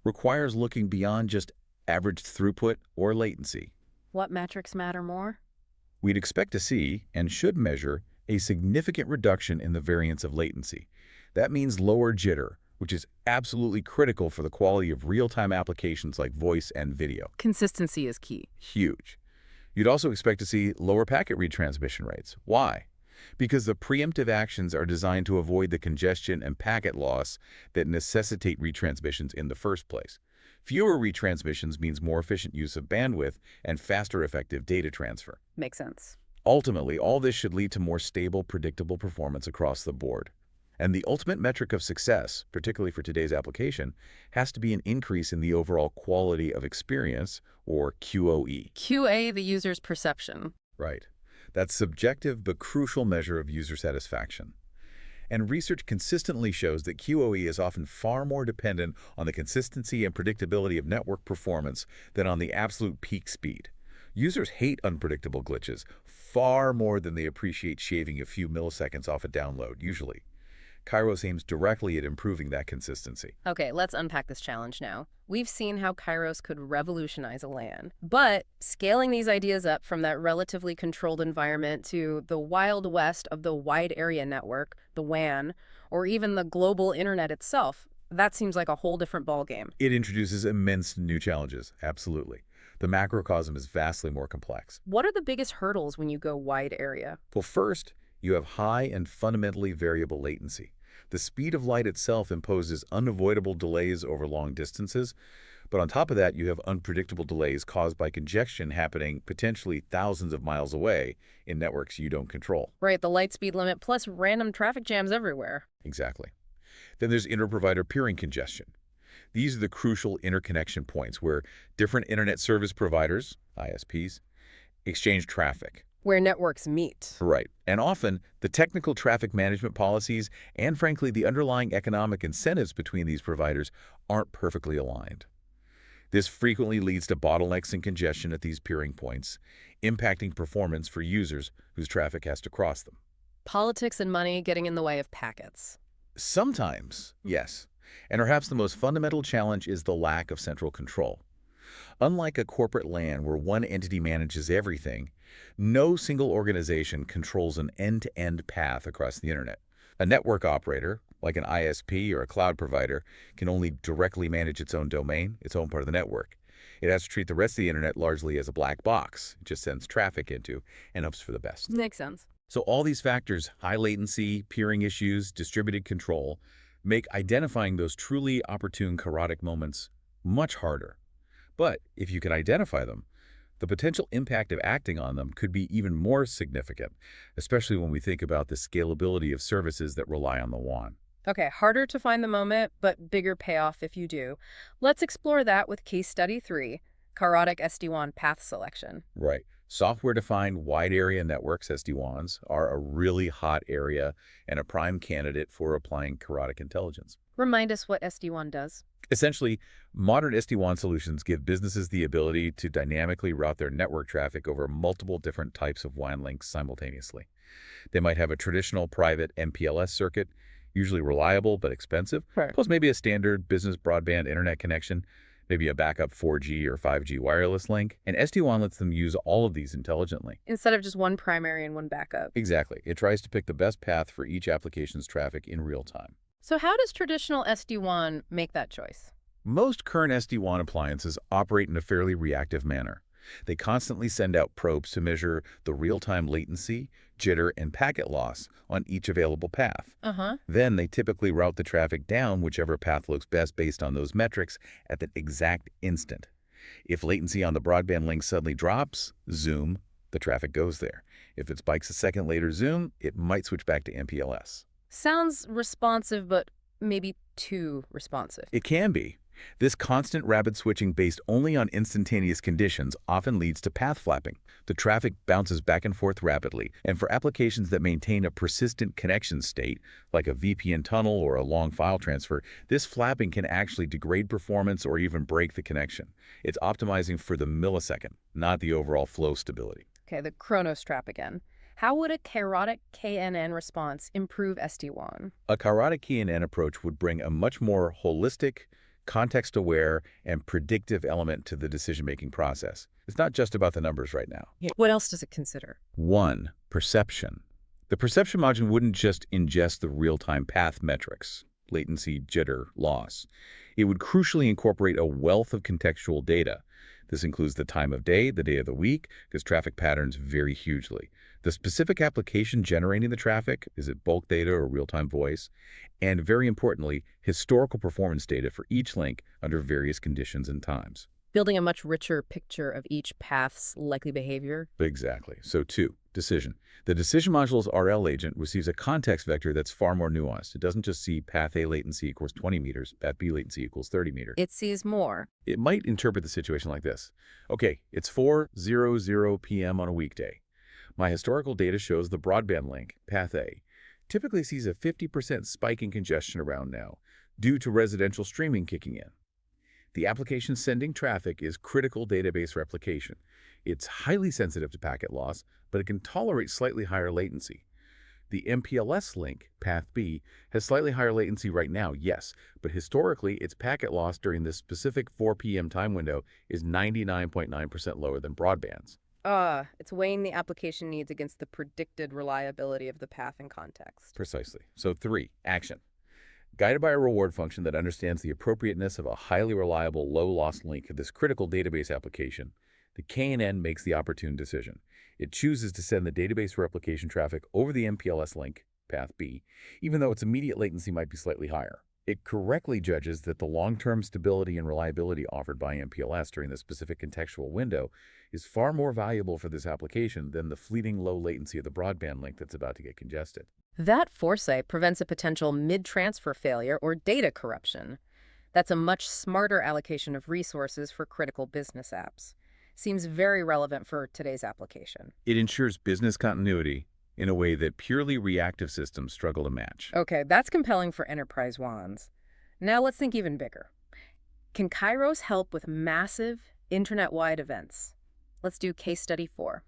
requires looking beyond just average throughput or latency. What metrics matter more? We'd expect to see, and should measure, a significant reduction in the variance of latency. That means lower jitter, which is absolutely critical for the quality of real-time applications like voice and video. Consistency is key. Huge. You'd also expect to see lower packet retransmission rates. Why? Because the preemptive actions are designed to avoid the congestion and packet loss that necessitate retransmissions in the first place. Fewer retransmissions means more efficient use of bandwidth and faster effective data transfer. Makes sense. Ultimately, all this should lead to more stable, predictable performance across the board. And the ultimate metric of success, particularly for today's application, has to be an increase in the overall quality of experience, or QoE. QA, the user's perception. Right. That's subjective but crucial measure of user satisfaction. And research consistently shows that QoE is often far more dependent on the consistency and predictability of network performance than on the absolute peak speed. Users hate unpredictable glitches far more than they appreciate shaving a few milliseconds off a download, usually. Kairos aims directly at improving that consistency. Okay, let's unpack this challenge now. We've seen how Kairos could revolutionize a LAN, but scaling these ideas up from that relatively controlled environment to the wild west of the wide area network, the WAN, or even the global internet itself, that seems like a whole different ballgame. It introduces immense new challenges, absolutely. The macrocosm is vastly more complex. What are the biggest hurdles when you go wide area? Well, first, you have high and fundamentally variable latency. The speed of light itself imposes unavoidable delays over long distances, but on top of that, you have unpredictable delays caused by congestion happening potentially thousands of miles away in networks you don't control. Right, the light speed limit plus random traffic jams everywhere. Exactly. Then there's inter-provider peering congestion. These are the crucial interconnection points where different internet service providers, ISPs, exchange traffic. Where networks meet. Right. And often, the technical traffic management policies and, frankly, the underlying economic incentives between these providers aren't perfectly aligned. This frequently leads to bottlenecks and congestion at these peering points, impacting performance for users whose traffic has to cross them. Politics and money getting in the way of packets. Sometimes, yes. And perhaps the most fundamental challenge is the lack of central control. Unlike a corporate LAN where one entity manages everything, no single organization controls an end-to-end path across the internet. A network operator, like an ISP or a cloud provider, can only directly manage its own domain, its own part of the network. It has to treat the rest of the internet largely as a black box. It just sends traffic into and hopes for the best. Makes sense. So all these factors, high latency, peering issues, distributed control, make identifying those truly opportune Kairotic moments much harder. But if you can identify them, the potential impact of acting on them could be even more significant, especially when we think about the scalability of services that rely on the WAN. Okay, harder to find the moment, but bigger payoff if you do. Let's explore that with case study 3, Kairotic SD-WAN path selection. Right. Software-defined wide area networks, SD-WANs, are a really hot area and a prime candidate for applying Kairotic intelligence. Remind us what SD-WAN does. Essentially, modern SD-WAN solutions give businesses the ability to dynamically route their network traffic over multiple different types of WAN links simultaneously. They might have a traditional private MPLS circuit, usually reliable but expensive, Right. plus maybe a standard business broadband internet connection, maybe a backup 4G or 5G wireless link, and SD-WAN lets them use all of these intelligently. Instead of just one primary and one backup. Exactly. It tries to pick the best path for each application's traffic in real time. So how does traditional SD-WAN make that choice? Most current SD-WAN appliances operate in a fairly reactive manner. They constantly send out probes to measure the real-time latency, jitter, and packet loss on each available path. Uh-huh. Then they typically route the traffic down whichever path looks best based on those metrics at the exact instant. If latency on the broadband link suddenly drops, zoom, the traffic goes there. If it spikes a second later, zoom, it might switch back to MPLS. Sounds responsive, but maybe too responsive. It can be. This constant rapid switching based only on instantaneous conditions often leads to path flapping. The traffic bounces back and forth rapidly, and for applications that maintain a persistent connection state, like a VPN tunnel or a long file transfer, this flapping can actually degrade performance or even break the connection. It's optimizing for the millisecond, not the overall flow stability. Okay, the Chronos trap again. How would a Kairotic KNN response improve SD-WAN? A Kairotic KNN approach would bring a much more holistic, context-aware, and predictive element to the decision-making process. It's not just about the numbers right now. What else does it consider? 1. Perception. The perception module wouldn't just ingest the real-time path metrics, latency, jitter, loss. It would crucially incorporate a wealth of contextual data. This includes the time of day, the day of the week, because traffic patterns vary hugely. The specific application generating the traffic, is it bulk data or real-time voice? And very importantly, historical performance data for each link under various conditions and times. Building a much richer picture of each path's likely behavior? Exactly. So 2, decision. The decision module's RL agent receives a context vector that's far more nuanced. It doesn't just see path A latency equals 20 meters, path B latency equals 30 meters. It sees more. It might interpret the situation like this. Okay, it's 4:00 p.m. on a weekday. My historical data shows the broadband link, path A, typically sees a 50% spike in congestion around now, due to residential streaming kicking in. The application sending traffic is critical database replication. It's highly sensitive to packet loss, but it can tolerate slightly higher latency. The MPLS link, path B, has slightly higher latency right now, yes, but historically its packet loss during this specific 4 p.m. time window is 99.9% lower than broadband's. It's weighing the application needs against the predicted reliability of the path and context. Precisely. So 3, action. Guided by a reward function that understands the appropriateness of a highly reliable, low-loss link to this critical database application, the KNN makes the opportune decision. It chooses to send the database replication traffic over the MPLS link, path B, even though its immediate latency might be slightly higher. It correctly judges that the long-term stability and reliability offered by MPLS during the specific contextual window is far more valuable for this application than the fleeting low latency of the broadband link that's about to get congested. That foresight prevents a potential mid-transfer failure or data corruption. That's a much smarter allocation of resources for critical business apps. Seems very relevant for today's application. It ensures business continuity in a way that purely reactive systems struggle to match. Okay, that's compelling for enterprise WANs. Now let's think even bigger. Can Kairos help with massive internet-wide events? Let's do case study 4,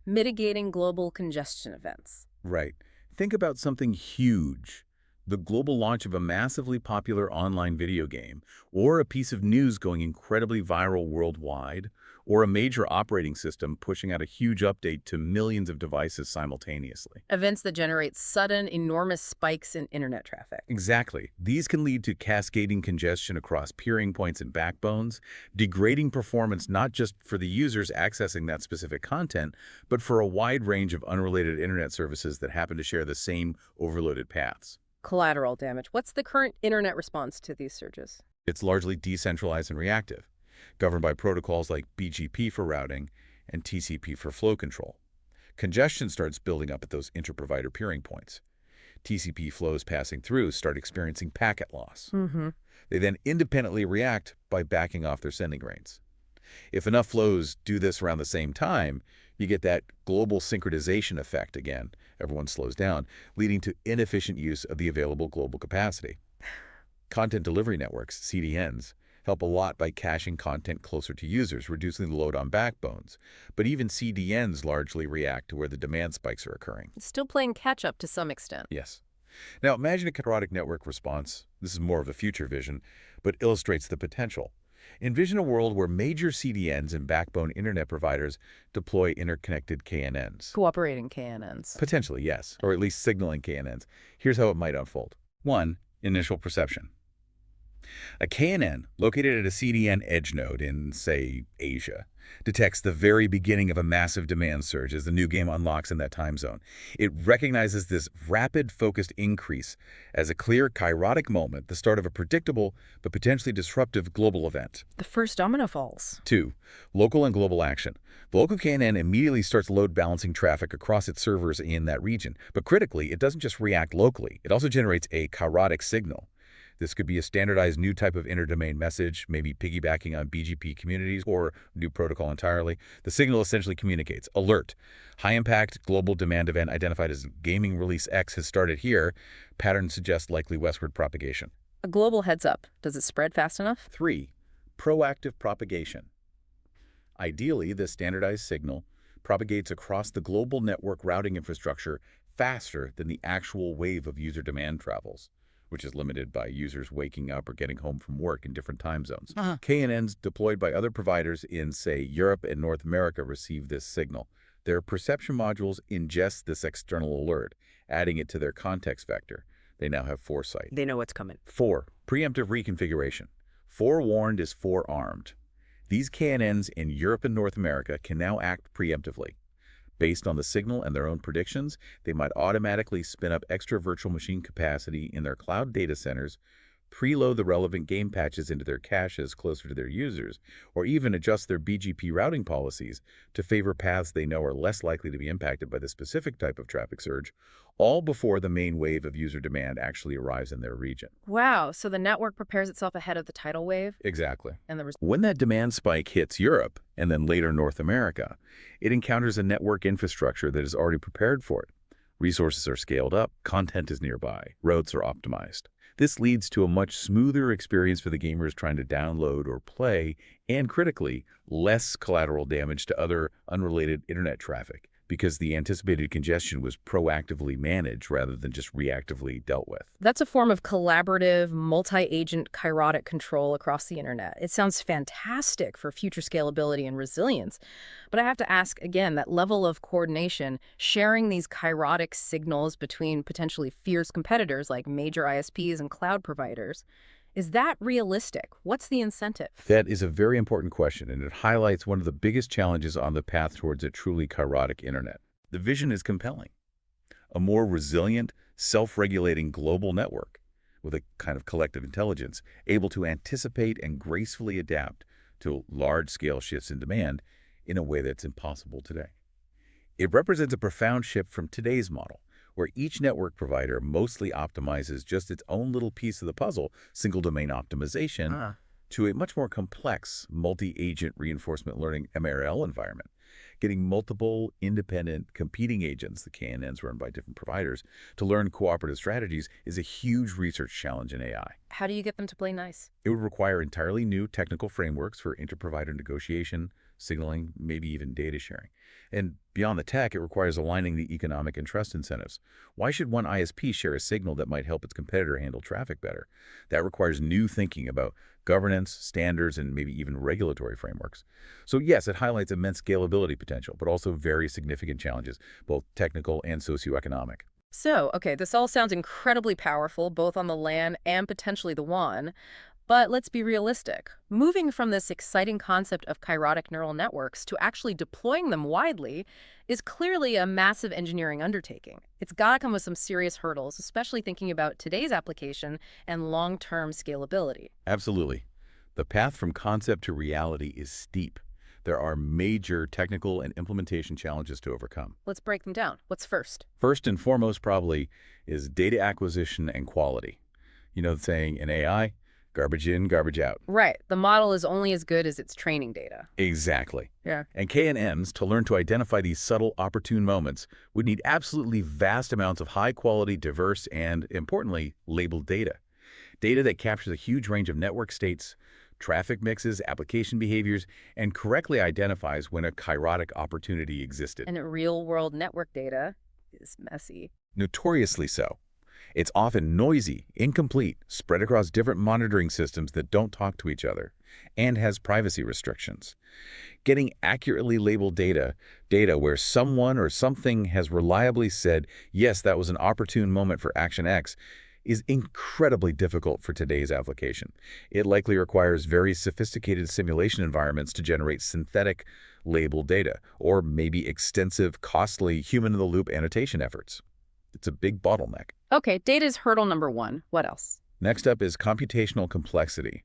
mitigating global congestion events. Right. Think about something huge. The global launch of a massively popular online video game, or a piece of news going incredibly viral worldwide, or a major operating system pushing out a huge update to millions of devices simultaneously. Events that generate sudden, enormous spikes in internet traffic. Exactly. These can lead to cascading congestion across peering points and backbones, degrading performance not just for the users accessing that specific content, but for a wide range of unrelated internet services that happen to share the same overloaded paths. Collateral damage. What's the current internet response to these surges? It's largely decentralized and reactive, governed by protocols like BGP for routing and TCP for flow control. Congestion starts building up at those inter-provider peering points. TCP flows passing through start experiencing packet loss. They then independently react by backing off their sending rates. If enough flows do this around the same time, you get that global synchronization effect again. Everyone slows down, leading to inefficient use of the available global capacity. Content delivery networks, CDNs, help a lot by caching content closer to users, reducing the load on backbones. But even CDNs largely react to where the demand spikes are occurring. It's still playing catch-up to some extent. Yes. Now imagine a Kairotic network response. This is more of a future vision, but illustrates the potential. Envision a world where major CDNs and backbone internet providers deploy interconnected KNNs. Cooperating KNNs. Potentially, yes, or at least signaling KNNs. Here's how it might unfold. 1. Initial perception. A KNN located at a CDN edge node in, say, Asia, detects the very beginning of a massive demand surge as the new game unlocks in that time zone. It recognizes this rapid, focused increase as a clear Kairotic moment, the start of a predictable but potentially disruptive global event. The first domino falls. 2. Local and global action. The local KNN immediately starts load balancing traffic across its servers in that region. But critically, it doesn't just react locally. It also generates a Kairotic signal. This could be a standardized new type of interdomain message, maybe piggybacking on BGP communities or new protocol entirely. The signal essentially communicates, alert, high-impact global demand event identified as gaming release X has started here. Pattern suggests likely westward propagation. A global heads up. Does it spread fast enough? 3. Proactive propagation. Ideally, the standardized signal propagates across the global network routing infrastructure faster than the actual wave of user demand travels, which is limited by users waking up or getting home from work in different time zones. KNNs deployed by other providers in, say, Europe and North America receive this signal. Their perception modules ingest this external alert, adding it to their context vector. They now have foresight. They know what's coming. 4. Preemptive reconfiguration. Forewarned is forearmed. These KNNs in Europe and North America can now act preemptively. Based on the signal and their own predictions, they might automatically spin up extra virtual machine capacity in their cloud data centers, preload the relevant game patches into their caches closer to their users, or even adjust their BGP routing policies to favor paths they know are less likely to be impacted by the specific type of traffic surge, all before the main wave of user demand actually arrives in their region. Wow, so the network prepares itself ahead of the tidal wave? Exactly. And When that demand spike hits Europe, and then later North America, it encounters a network infrastructure that is already prepared for it. Resources are scaled up, content is nearby, routes are optimized. This leads to a much smoother experience for the gamers trying to download or play, and critically, less collateral damage to other unrelated internet traffic, because the anticipated congestion was proactively managed rather than just reactively dealt with. That's a form of collaborative, multi-agent Kairotic control across the internet. It sounds fantastic for future scalability and resilience. But I have to ask, again, that level of coordination, sharing these Kairotic signals between potentially fierce competitors like major ISPs and cloud providers, is that realistic? What's the incentive? That is a very important question, and it highlights one of the biggest challenges on the path towards a truly Kairotic internet. The vision is compelling. A more resilient, self-regulating global network with a kind of collective intelligence, able to anticipate and gracefully adapt to large-scale shifts in demand in a way that's impossible today. It represents a profound shift from today's model, where each network provider mostly optimizes just its own little piece of the puzzle, single domain optimization, to a much more complex multi-agent reinforcement learning MRL environment. Getting multiple independent competing agents, the KNNs run by different providers, to learn cooperative strategies is a huge research challenge in AI. How do you get them to play nice? It would require entirely new technical frameworks for inter-provider negotiation, signaling, maybe even data sharing. And beyond the tech, it requires aligning the economic and trust incentives. Why should one ISP share a signal that might help its competitor handle traffic better? That requires new thinking about governance, standards, and maybe even regulatory frameworks. So yes, it highlights immense scalability potential, but also very significant challenges, both technical and socioeconomic. So, okay, this all sounds incredibly powerful, both on the LAN and potentially the WAN. But let's be realistic. Moving from this exciting concept of kairotic neural networks to actually deploying them widely is clearly a massive engineering undertaking. It's got to come with some serious hurdles, especially thinking about today's application and long-term scalability. Absolutely. The path from concept to reality is steep. There are major technical and implementation challenges to overcome. Let's break them down. What's first? First and foremost probably is data acquisition and quality. You know the saying in AI, garbage in, garbage out. Right. The model is only as good as its training data. Exactly. Yeah. And KNNs, to learn to identify these subtle, opportune moments, would need absolutely vast amounts of high-quality, diverse, and, importantly, labeled data. Data that captures a huge range of network states, traffic mixes, application behaviors, and correctly identifies when a kairotic opportunity existed. And real-world network data is messy. Notoriously so. It's often noisy, incomplete, spread across different monitoring systems that don't talk to each other, and has privacy restrictions. Getting accurately labeled data where someone or something has reliably said, yes, that was an opportune moment for action X, is incredibly difficult for today's application. It likely requires very sophisticated simulation environments to generate synthetic labeled data, or maybe extensive, costly human-in-the-loop annotation efforts. It's a big bottleneck. Okay, data is hurdle number one. What else? Next up is computational complexity,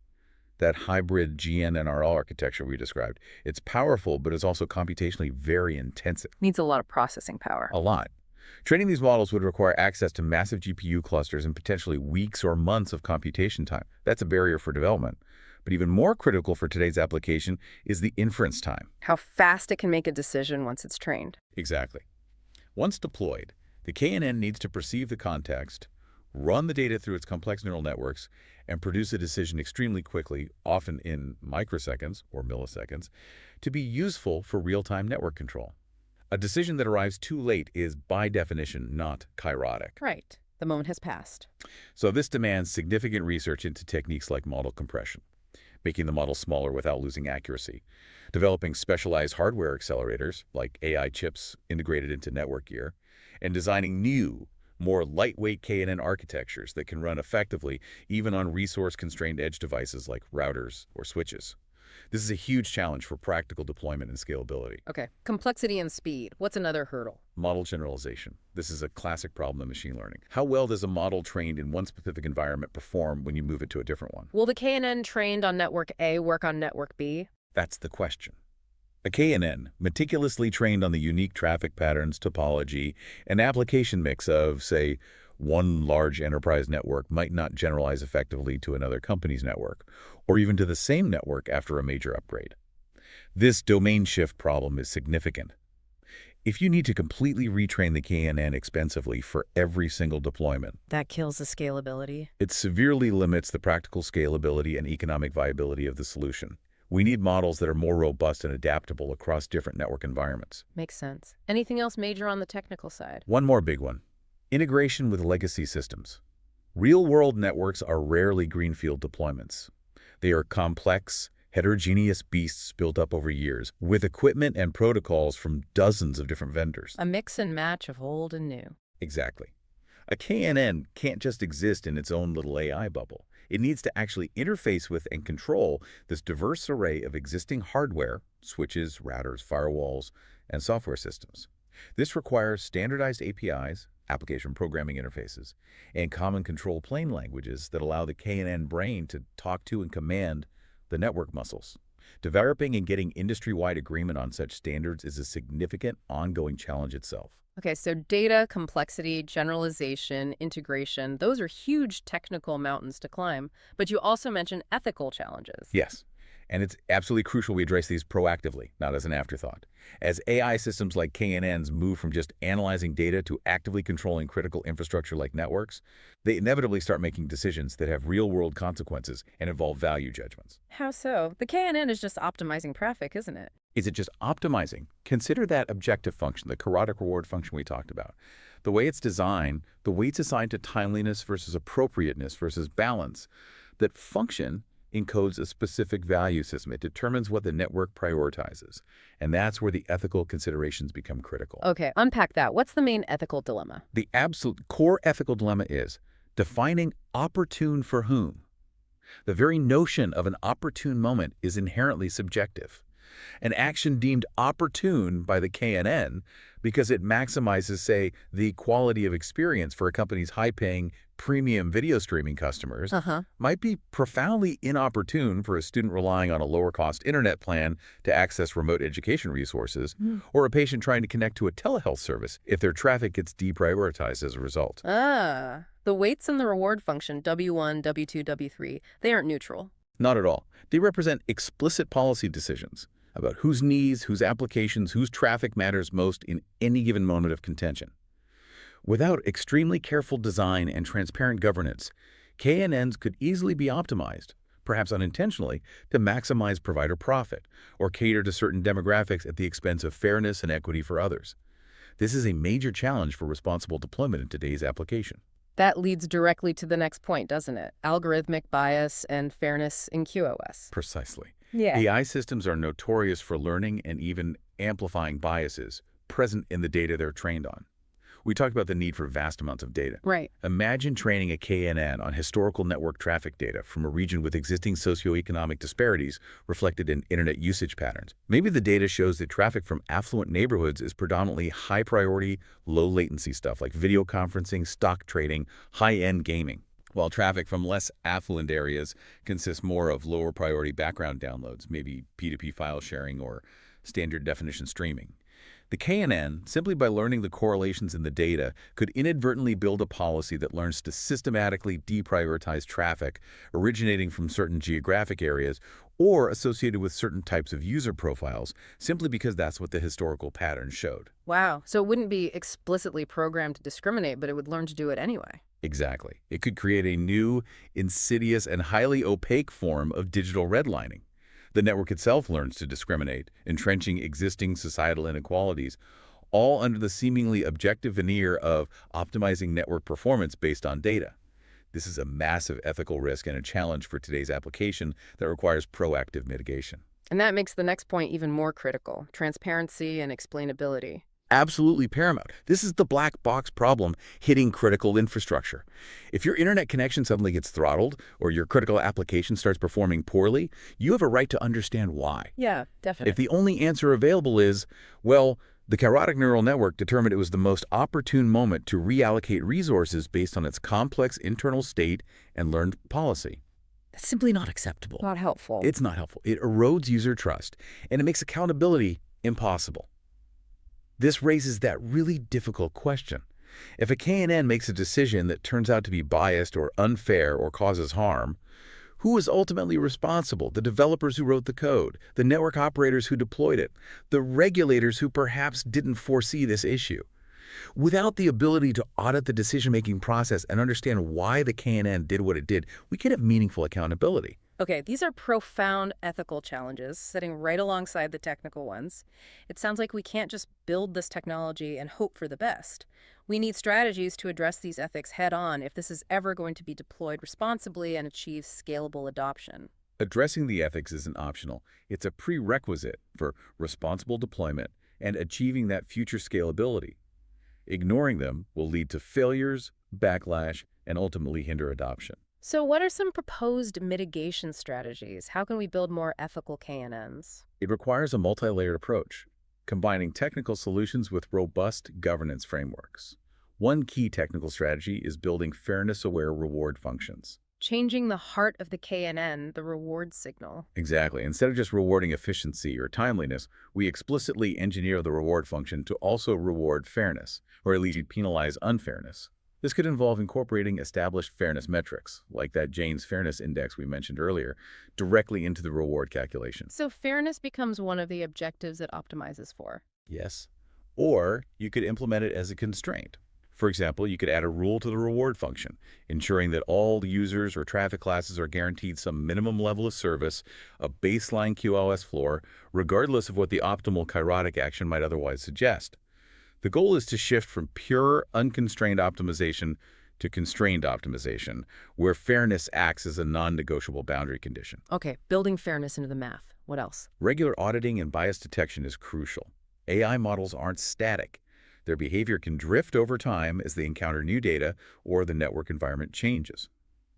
that hybrid GNNRL architecture we described. It's powerful, but it's also computationally very intensive. Needs a lot of processing power. A lot. Training these models would require access to massive GPU clusters and potentially weeks or months of computation time. That's a barrier for development. But even more critical for today's application is the inference time. How fast it can make a decision once it's trained. Exactly. Once deployed, the KNN needs to perceive the context, run the data through its complex neural networks, and produce a decision extremely quickly, often in microseconds or milliseconds, to be useful for real-time network control. A decision that arrives too late is, by definition, not kairotic. Right. The moment has passed. So this demands significant research into techniques like model compression, making the model smaller without losing accuracy, developing specialized hardware accelerators, like AI chips integrated into network gear, and designing new, more lightweight KNN architectures that can run effectively even on resource-constrained edge devices like routers or switches. This is a huge challenge for practical deployment and scalability. Okay. Complexity and speed. What's another hurdle? Model generalization. This is a classic problem in machine learning. How well does a model trained in one specific environment perform when you move it to a different one? Will the KNN trained on network A work on network B? That's the question. A KNN, meticulously trained on the unique traffic patterns, topology, and application mix of, say, one large enterprise network might not generalize effectively to another company's network, or even to the same network after a major upgrade. This domain shift problem is significant. If you need to completely retrain the KNN expensively for every single deployment, That kills the scalability. it severely limits the practical scalability and economic viability of the solution. We need models that are more robust and adaptable across different network environments. Makes sense. Anything else major on the technical side? One more big one. Integration with legacy systems. Real-world networks are rarely greenfield deployments. They are complex, heterogeneous beasts built up over years, with equipment and protocols from dozens of different vendors. A mix and match of old and new. Exactly. A KNN can't just exist in its own little AI bubble. It needs to actually interface with and control this diverse array of existing hardware, switches, routers, firewalls, and software systems. This requires standardized APIs, application programming interfaces, and common control plane languages that allow the KNN brain to talk to and command the network muscles. Developing and getting industry-wide agreement on such standards is a significant ongoing challenge itself. Okay, so data, complexity, generalization, integration, those are huge technical mountains to climb. But you also mentioned ethical challenges. Yes, And it's absolutely crucial we address these proactively, not as an afterthought. As AI systems like KNNs move from just analyzing data to actively controlling critical infrastructure like networks, they inevitably start making decisions that have real-world consequences and involve value judgments. How so? The KNN is just optimizing traffic, isn't it? Is it just optimizing? Consider that objective function, the Kairotic reward function we talked about. The way it's designed, the weights assigned to timeliness versus appropriateness versus balance, that function encodes a specific value system. It determines what the network prioritizes. And that's where the ethical considerations become critical. Okay, unpack that. What's the main ethical dilemma? The absolute core ethical dilemma is defining opportune for whom. The very notion of an opportune moment is inherently subjective. An action deemed opportune by the KNN because it maximizes, say, the quality of experience for a company's high-paying premium video streaming customers might be profoundly inopportune for a student relying on a lower-cost internet plan to access remote education resources, or a patient trying to connect to a telehealth service if their traffic gets deprioritized as a result. The weights in the reward function, W1, W2, W3, they aren't neutral. Not at all. They represent explicit policy decisions about whose needs, whose applications, whose traffic matters most in any given moment of contention. Without extremely careful design and transparent governance, KNNs could easily be optimized, perhaps unintentionally, to maximize provider profit or cater to certain demographics at the expense of fairness and equity for others. This is a major challenge for responsible deployment in today's application. That leads directly to the next point, doesn't it? Algorithmic bias and fairness in QoS. Precisely. Yeah. AI systems are notorious for learning and even amplifying biases present in the data they're trained on. We talked about the need for vast amounts of data. Right. Imagine training a KNN on historical network traffic data from a region with existing socioeconomic disparities reflected in internet usage patterns. Maybe the data shows that traffic from affluent neighborhoods is predominantly high-priority, low-latency stuff like video conferencing, stock trading, high-end gaming, while traffic from less affluent areas consists more of lower-priority background downloads, maybe P2P file sharing or standard definition streaming. The KNN, simply by learning the correlations in the data, could inadvertently build a policy that learns to systematically deprioritize traffic originating from certain geographic areas or associated with certain types of user profiles, simply because that's what the historical pattern showed. Wow. So it wouldn't be explicitly programmed to discriminate, but it would learn to do it anyway. Exactly. It could create a new, insidious, and highly opaque form of digital redlining. The network itself learns to discriminate, entrenching existing societal inequalities, all under the seemingly objective veneer of optimizing network performance based on data. This is a massive ethical risk and a challenge for today's application that requires proactive mitigation. And that makes the next point even more critical: transparency and explainability. Absolutely paramount. This is the black box problem hitting critical infrastructure. If your internet connection suddenly gets throttled or your critical application starts performing poorly, you have a right to understand why. Yeah, definitely. If the only answer available is, well, the Kairotic neural network determined it was the most opportune moment to reallocate resources based on its complex internal state and learned policy, that's simply not acceptable. Not helpful. It's not helpful. It erodes user trust, and it makes accountability impossible. This raises that really difficult question. If a KNN makes a decision that turns out to be biased or unfair or causes harm, who is ultimately responsible? The developers who wrote the code, the network operators who deployed it, the regulators who perhaps didn't foresee this issue. Without the ability to audit the decision-making process and understand why the KNN did what it did, we can have meaningful accountability. Okay, these are profound ethical challenges sitting right alongside the technical ones. It sounds like we can't just build this technology and hope for the best. We need strategies to address these ethics head-on if this is ever going to be deployed responsibly and achieve scalable adoption. Addressing the ethics isn't optional. It's a prerequisite for responsible deployment and achieving that future scalability. Ignoring them will lead to failures, backlash, and ultimately hinder adoption. So what are some proposed mitigation strategies? How can we build more ethical KNNs? It requires a multi-layered approach, combining technical solutions with robust governance frameworks. One key technical strategy is building fairness-aware reward functions. Changing the heart of the KNN, the reward signal. Exactly. Instead of just rewarding efficiency or timeliness, we explicitly engineer the reward function to also reward fairness, or at least penalize unfairness. This could involve incorporating established fairness metrics, like that Jane's Fairness Index we mentioned earlier, directly into the reward calculation. So fairness becomes one of the objectives it optimizes for. Yes. Or you could implement it as a constraint. For example, you could add a rule to the reward function, ensuring that all users or traffic classes are guaranteed some minimum level of service, a baseline QoS floor, regardless of what the optimal kairotic action might otherwise suggest. The goal is to shift from pure, unconstrained optimization to constrained optimization, where fairness acts as a non-negotiable boundary condition. Okay, building fairness into the math. What else? Regular auditing and bias detection is crucial. AI models aren't static. Their behavior can drift over time as they encounter new data or the network environment changes.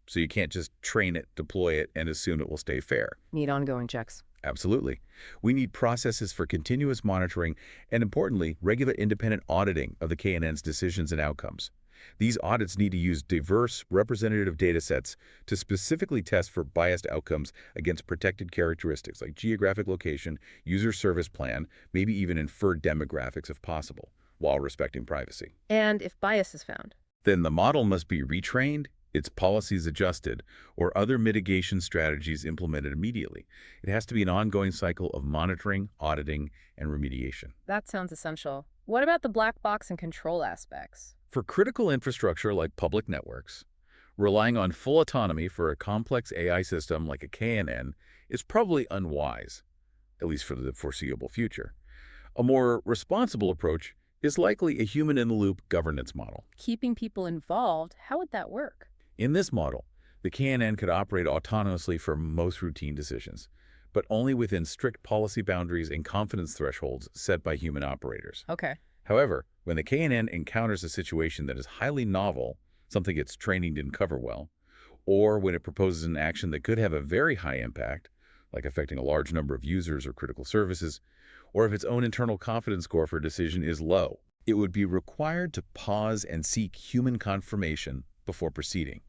So you can't just train it, deploy it, and assume it will stay fair. Need ongoing checks. Absolutely. We need processes for continuous monitoring and, importantly, regular independent auditing of the KNN's decisions and outcomes. These audits need to use diverse, representative data sets to specifically test for biased outcomes against protected characteristics like geographic location, user service plan, maybe even inferred demographics if possible, while respecting privacy. And if bias is found? Then the model must be retrained, its policies adjusted, or other mitigation strategies implemented immediately. It has to be an ongoing cycle of monitoring, auditing, and remediation. That sounds essential. What about the black box and control aspects? For critical infrastructure like public networks, relying on full autonomy for a complex AI system like a KNN is probably unwise, at least for the foreseeable future. A more responsible approach is likely a human-in-the-loop governance model. Keeping people involved, how would that work? In this model, the KNN could operate autonomously for most routine decisions, but only within strict policy boundaries and confidence thresholds set by human operators. Okay. However, when the KNN encounters a situation that is highly novel, something its training didn't cover well, or when it proposes an action that could have a very high impact, like affecting a large number of users or critical services, or if its own internal confidence score for a decision is low, it would be required to pause and seek human confirmation before proceeding.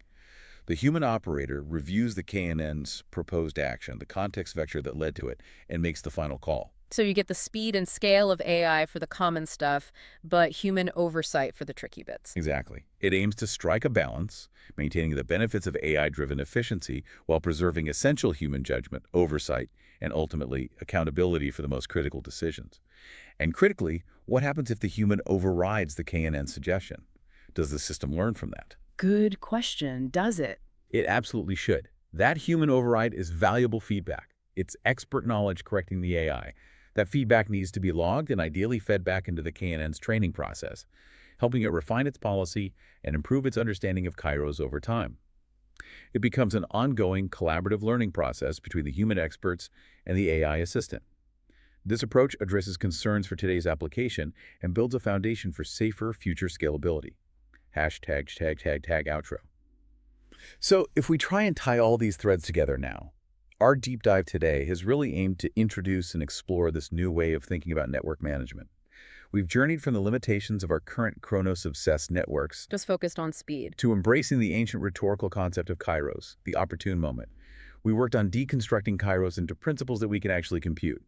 The human operator reviews the KNN's proposed action, the context vector that led to it, and makes the final call. So you get the speed and scale of AI for the common stuff, but human oversight for the tricky bits. Exactly. It aims to strike a balance, maintaining the benefits of AI-driven efficiency while preserving essential human judgment, oversight, and ultimately accountability for the most critical decisions. And critically, what happens if the human overrides the KNN suggestion? Does the system learn from that? Good question. Does it? It absolutely should. That human override is valuable feedback. It's expert knowledge correcting the AI. That feedback needs to be logged and ideally fed back into the KNN's training process, helping it refine its policy and improve its understanding of Kairos over time. It becomes an ongoing collaborative learning process between the human experts and the AI assistant. This approach addresses concerns for today's application and builds a foundation for safer future scalability. #outro. So if we try and tie all these threads together now, our deep dive today has really aimed to introduce and explore this new way of thinking about network management. We've journeyed from the limitations of our current Chronos-obsessed networks Just focused on speed. to embracing the ancient rhetorical concept of Kairos, the opportune moment. We worked on deconstructing Kairos into principles that we can actually compute: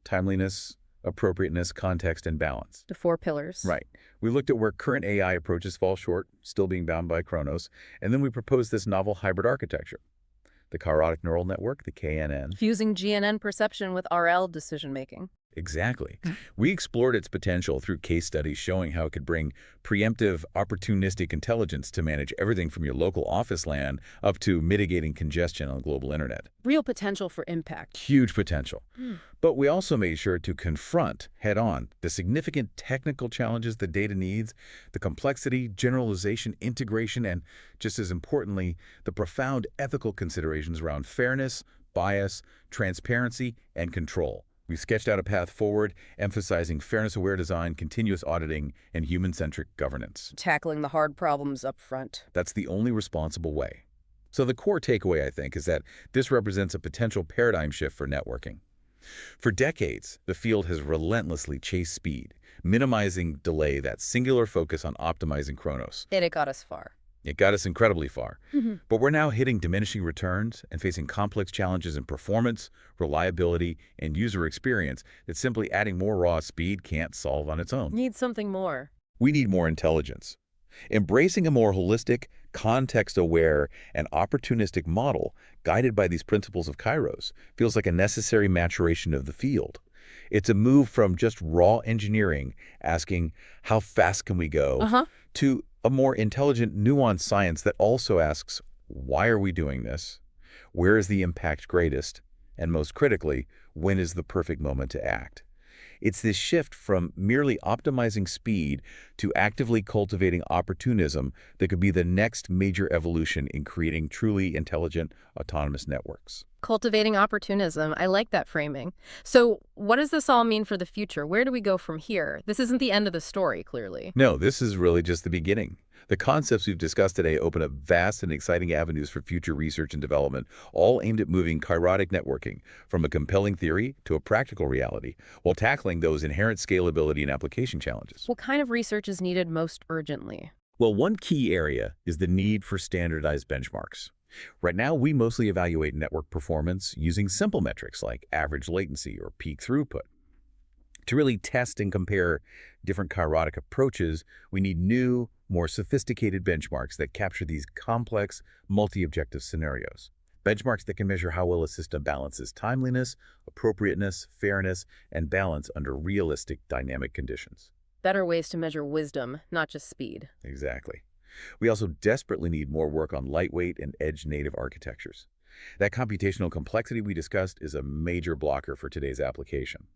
timeliness, appropriateness, context, and balance. The 4 pillars. Right. We looked at where current AI approaches fall short, still being bound by Chronos, and then we proposed this novel hybrid architecture: the Kairotic Neural Network, the KNN. Fusing GNN perception with RL decision-making. Exactly. We explored its potential through case studies showing how it could bring preemptive, opportunistic intelligence to manage everything from your local office LAN up to mitigating congestion on the global internet. Real potential for impact. Huge potential. But we also made sure to confront head-on the significant technical challenges the data needs, the complexity, generalization, integration, and, just as importantly, the profound ethical considerations around fairness, bias, transparency, and control. We sketched out a path forward, emphasizing fairness-aware design, continuous auditing, and human-centric governance. Tackling the hard problems up front. That's the only responsible way. So the core takeaway, I think, is that this represents a potential paradigm shift for networking. For decades, the field has relentlessly chased speed, minimizing delay, that singular focus on optimizing Chronos. And it got us far. It got us incredibly far. But we're now hitting diminishing returns and facing complex challenges in performance, reliability, and user experience that simply adding more raw speed can't solve on its own. Need something more. We need more intelligence. Embracing a more holistic, context-aware, and opportunistic model guided by these principles of Kairos feels like a necessary maturation of the field. It's a move from just raw engineering, asking, how fast can we go, Uh-huh. to a more intelligent, nuanced science that also asks, why are we doing this? Where is the impact greatest? And most critically, when is the perfect moment to act? It's this shift from merely optimizing speed to actively cultivating opportunism that could be the next major evolution in creating truly intelligent, autonomous networks. Cultivating opportunism. I like that framing. So what does this all mean for the future? Where do we go from here? This isn't the end of the story, clearly. No, this is really just the beginning. The concepts we've discussed today open up vast and exciting avenues for future research and development, all aimed at moving Kairotic networking from a compelling theory to a practical reality, while tackling those inherent scalability and application challenges. What kind of research is needed most urgently? Well, one key area is the need for standardized benchmarks. Right now, we mostly evaluate network performance using simple metrics like average latency or peak throughput. To really test and compare different Kairotic approaches, we need new, more sophisticated benchmarks that capture these complex, multi-objective scenarios. Benchmarks that can measure how well a system balances timeliness, appropriateness, fairness, and balance under realistic dynamic conditions. Better ways to measure wisdom, not just speed. Exactly. We also desperately need more work on lightweight and edge-native architectures. That computational complexity we discussed is a major blocker for today's application.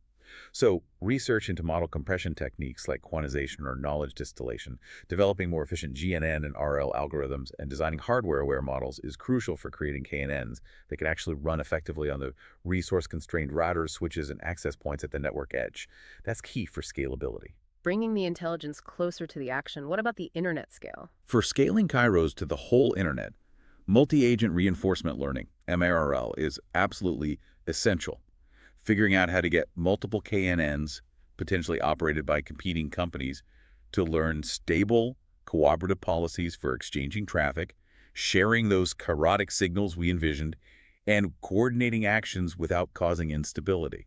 So, research into model compression techniques like quantization or knowledge distillation, developing more efficient GNN and RL algorithms, and designing hardware-aware models is crucial for creating KNNs that can actually run effectively on the resource-constrained routers, switches, and access points at the network edge. That's key for scalability. Bringing the intelligence closer to the action. What about the internet scale? For scaling Kairos to the whole internet, multi-agent reinforcement learning, MRL, is absolutely essential. Figuring out how to get multiple KNNs, potentially operated by competing companies, to learn stable, cooperative policies for exchanging traffic, sharing those Kairotic signals we envisioned, and coordinating actions without causing instability.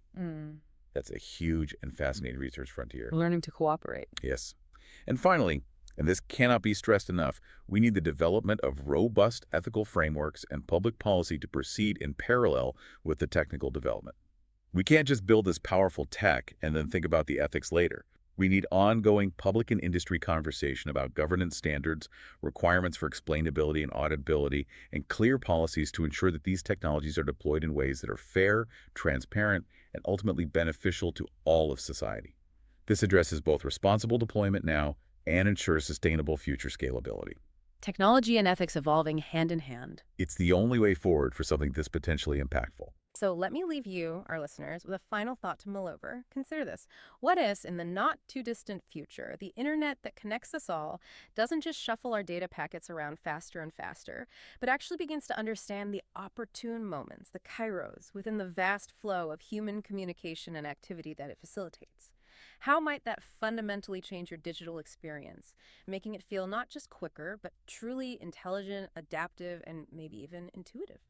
That's a huge and fascinating research frontier. Learning to cooperate. Yes. And finally, and this cannot be stressed enough, we need the development of robust ethical frameworks and public policy to proceed in parallel with the technical development. We can't just build this powerful tech and then think about the ethics later. We need ongoing public and industry conversation about governance standards, requirements for explainability and auditability, and clear policies to ensure that these technologies are deployed in ways that are fair, transparent, and ultimately beneficial to all of society. This addresses both responsible deployment now and ensures sustainable future scalability. Technology and ethics evolving hand in hand. It's the only way forward for something this potentially impactful. So let me leave you, our listeners, with a final thought to mull over. Consider this. What if, in the not-too-distant future, the internet that connects us all doesn't just shuffle our data packets around faster and faster, but actually begins to understand the opportune moments, the kairos, within the vast flow of human communication and activity that it facilitates? How might that fundamentally change your digital experience, making it feel not just quicker, but truly intelligent, adaptive, and maybe even intuitive?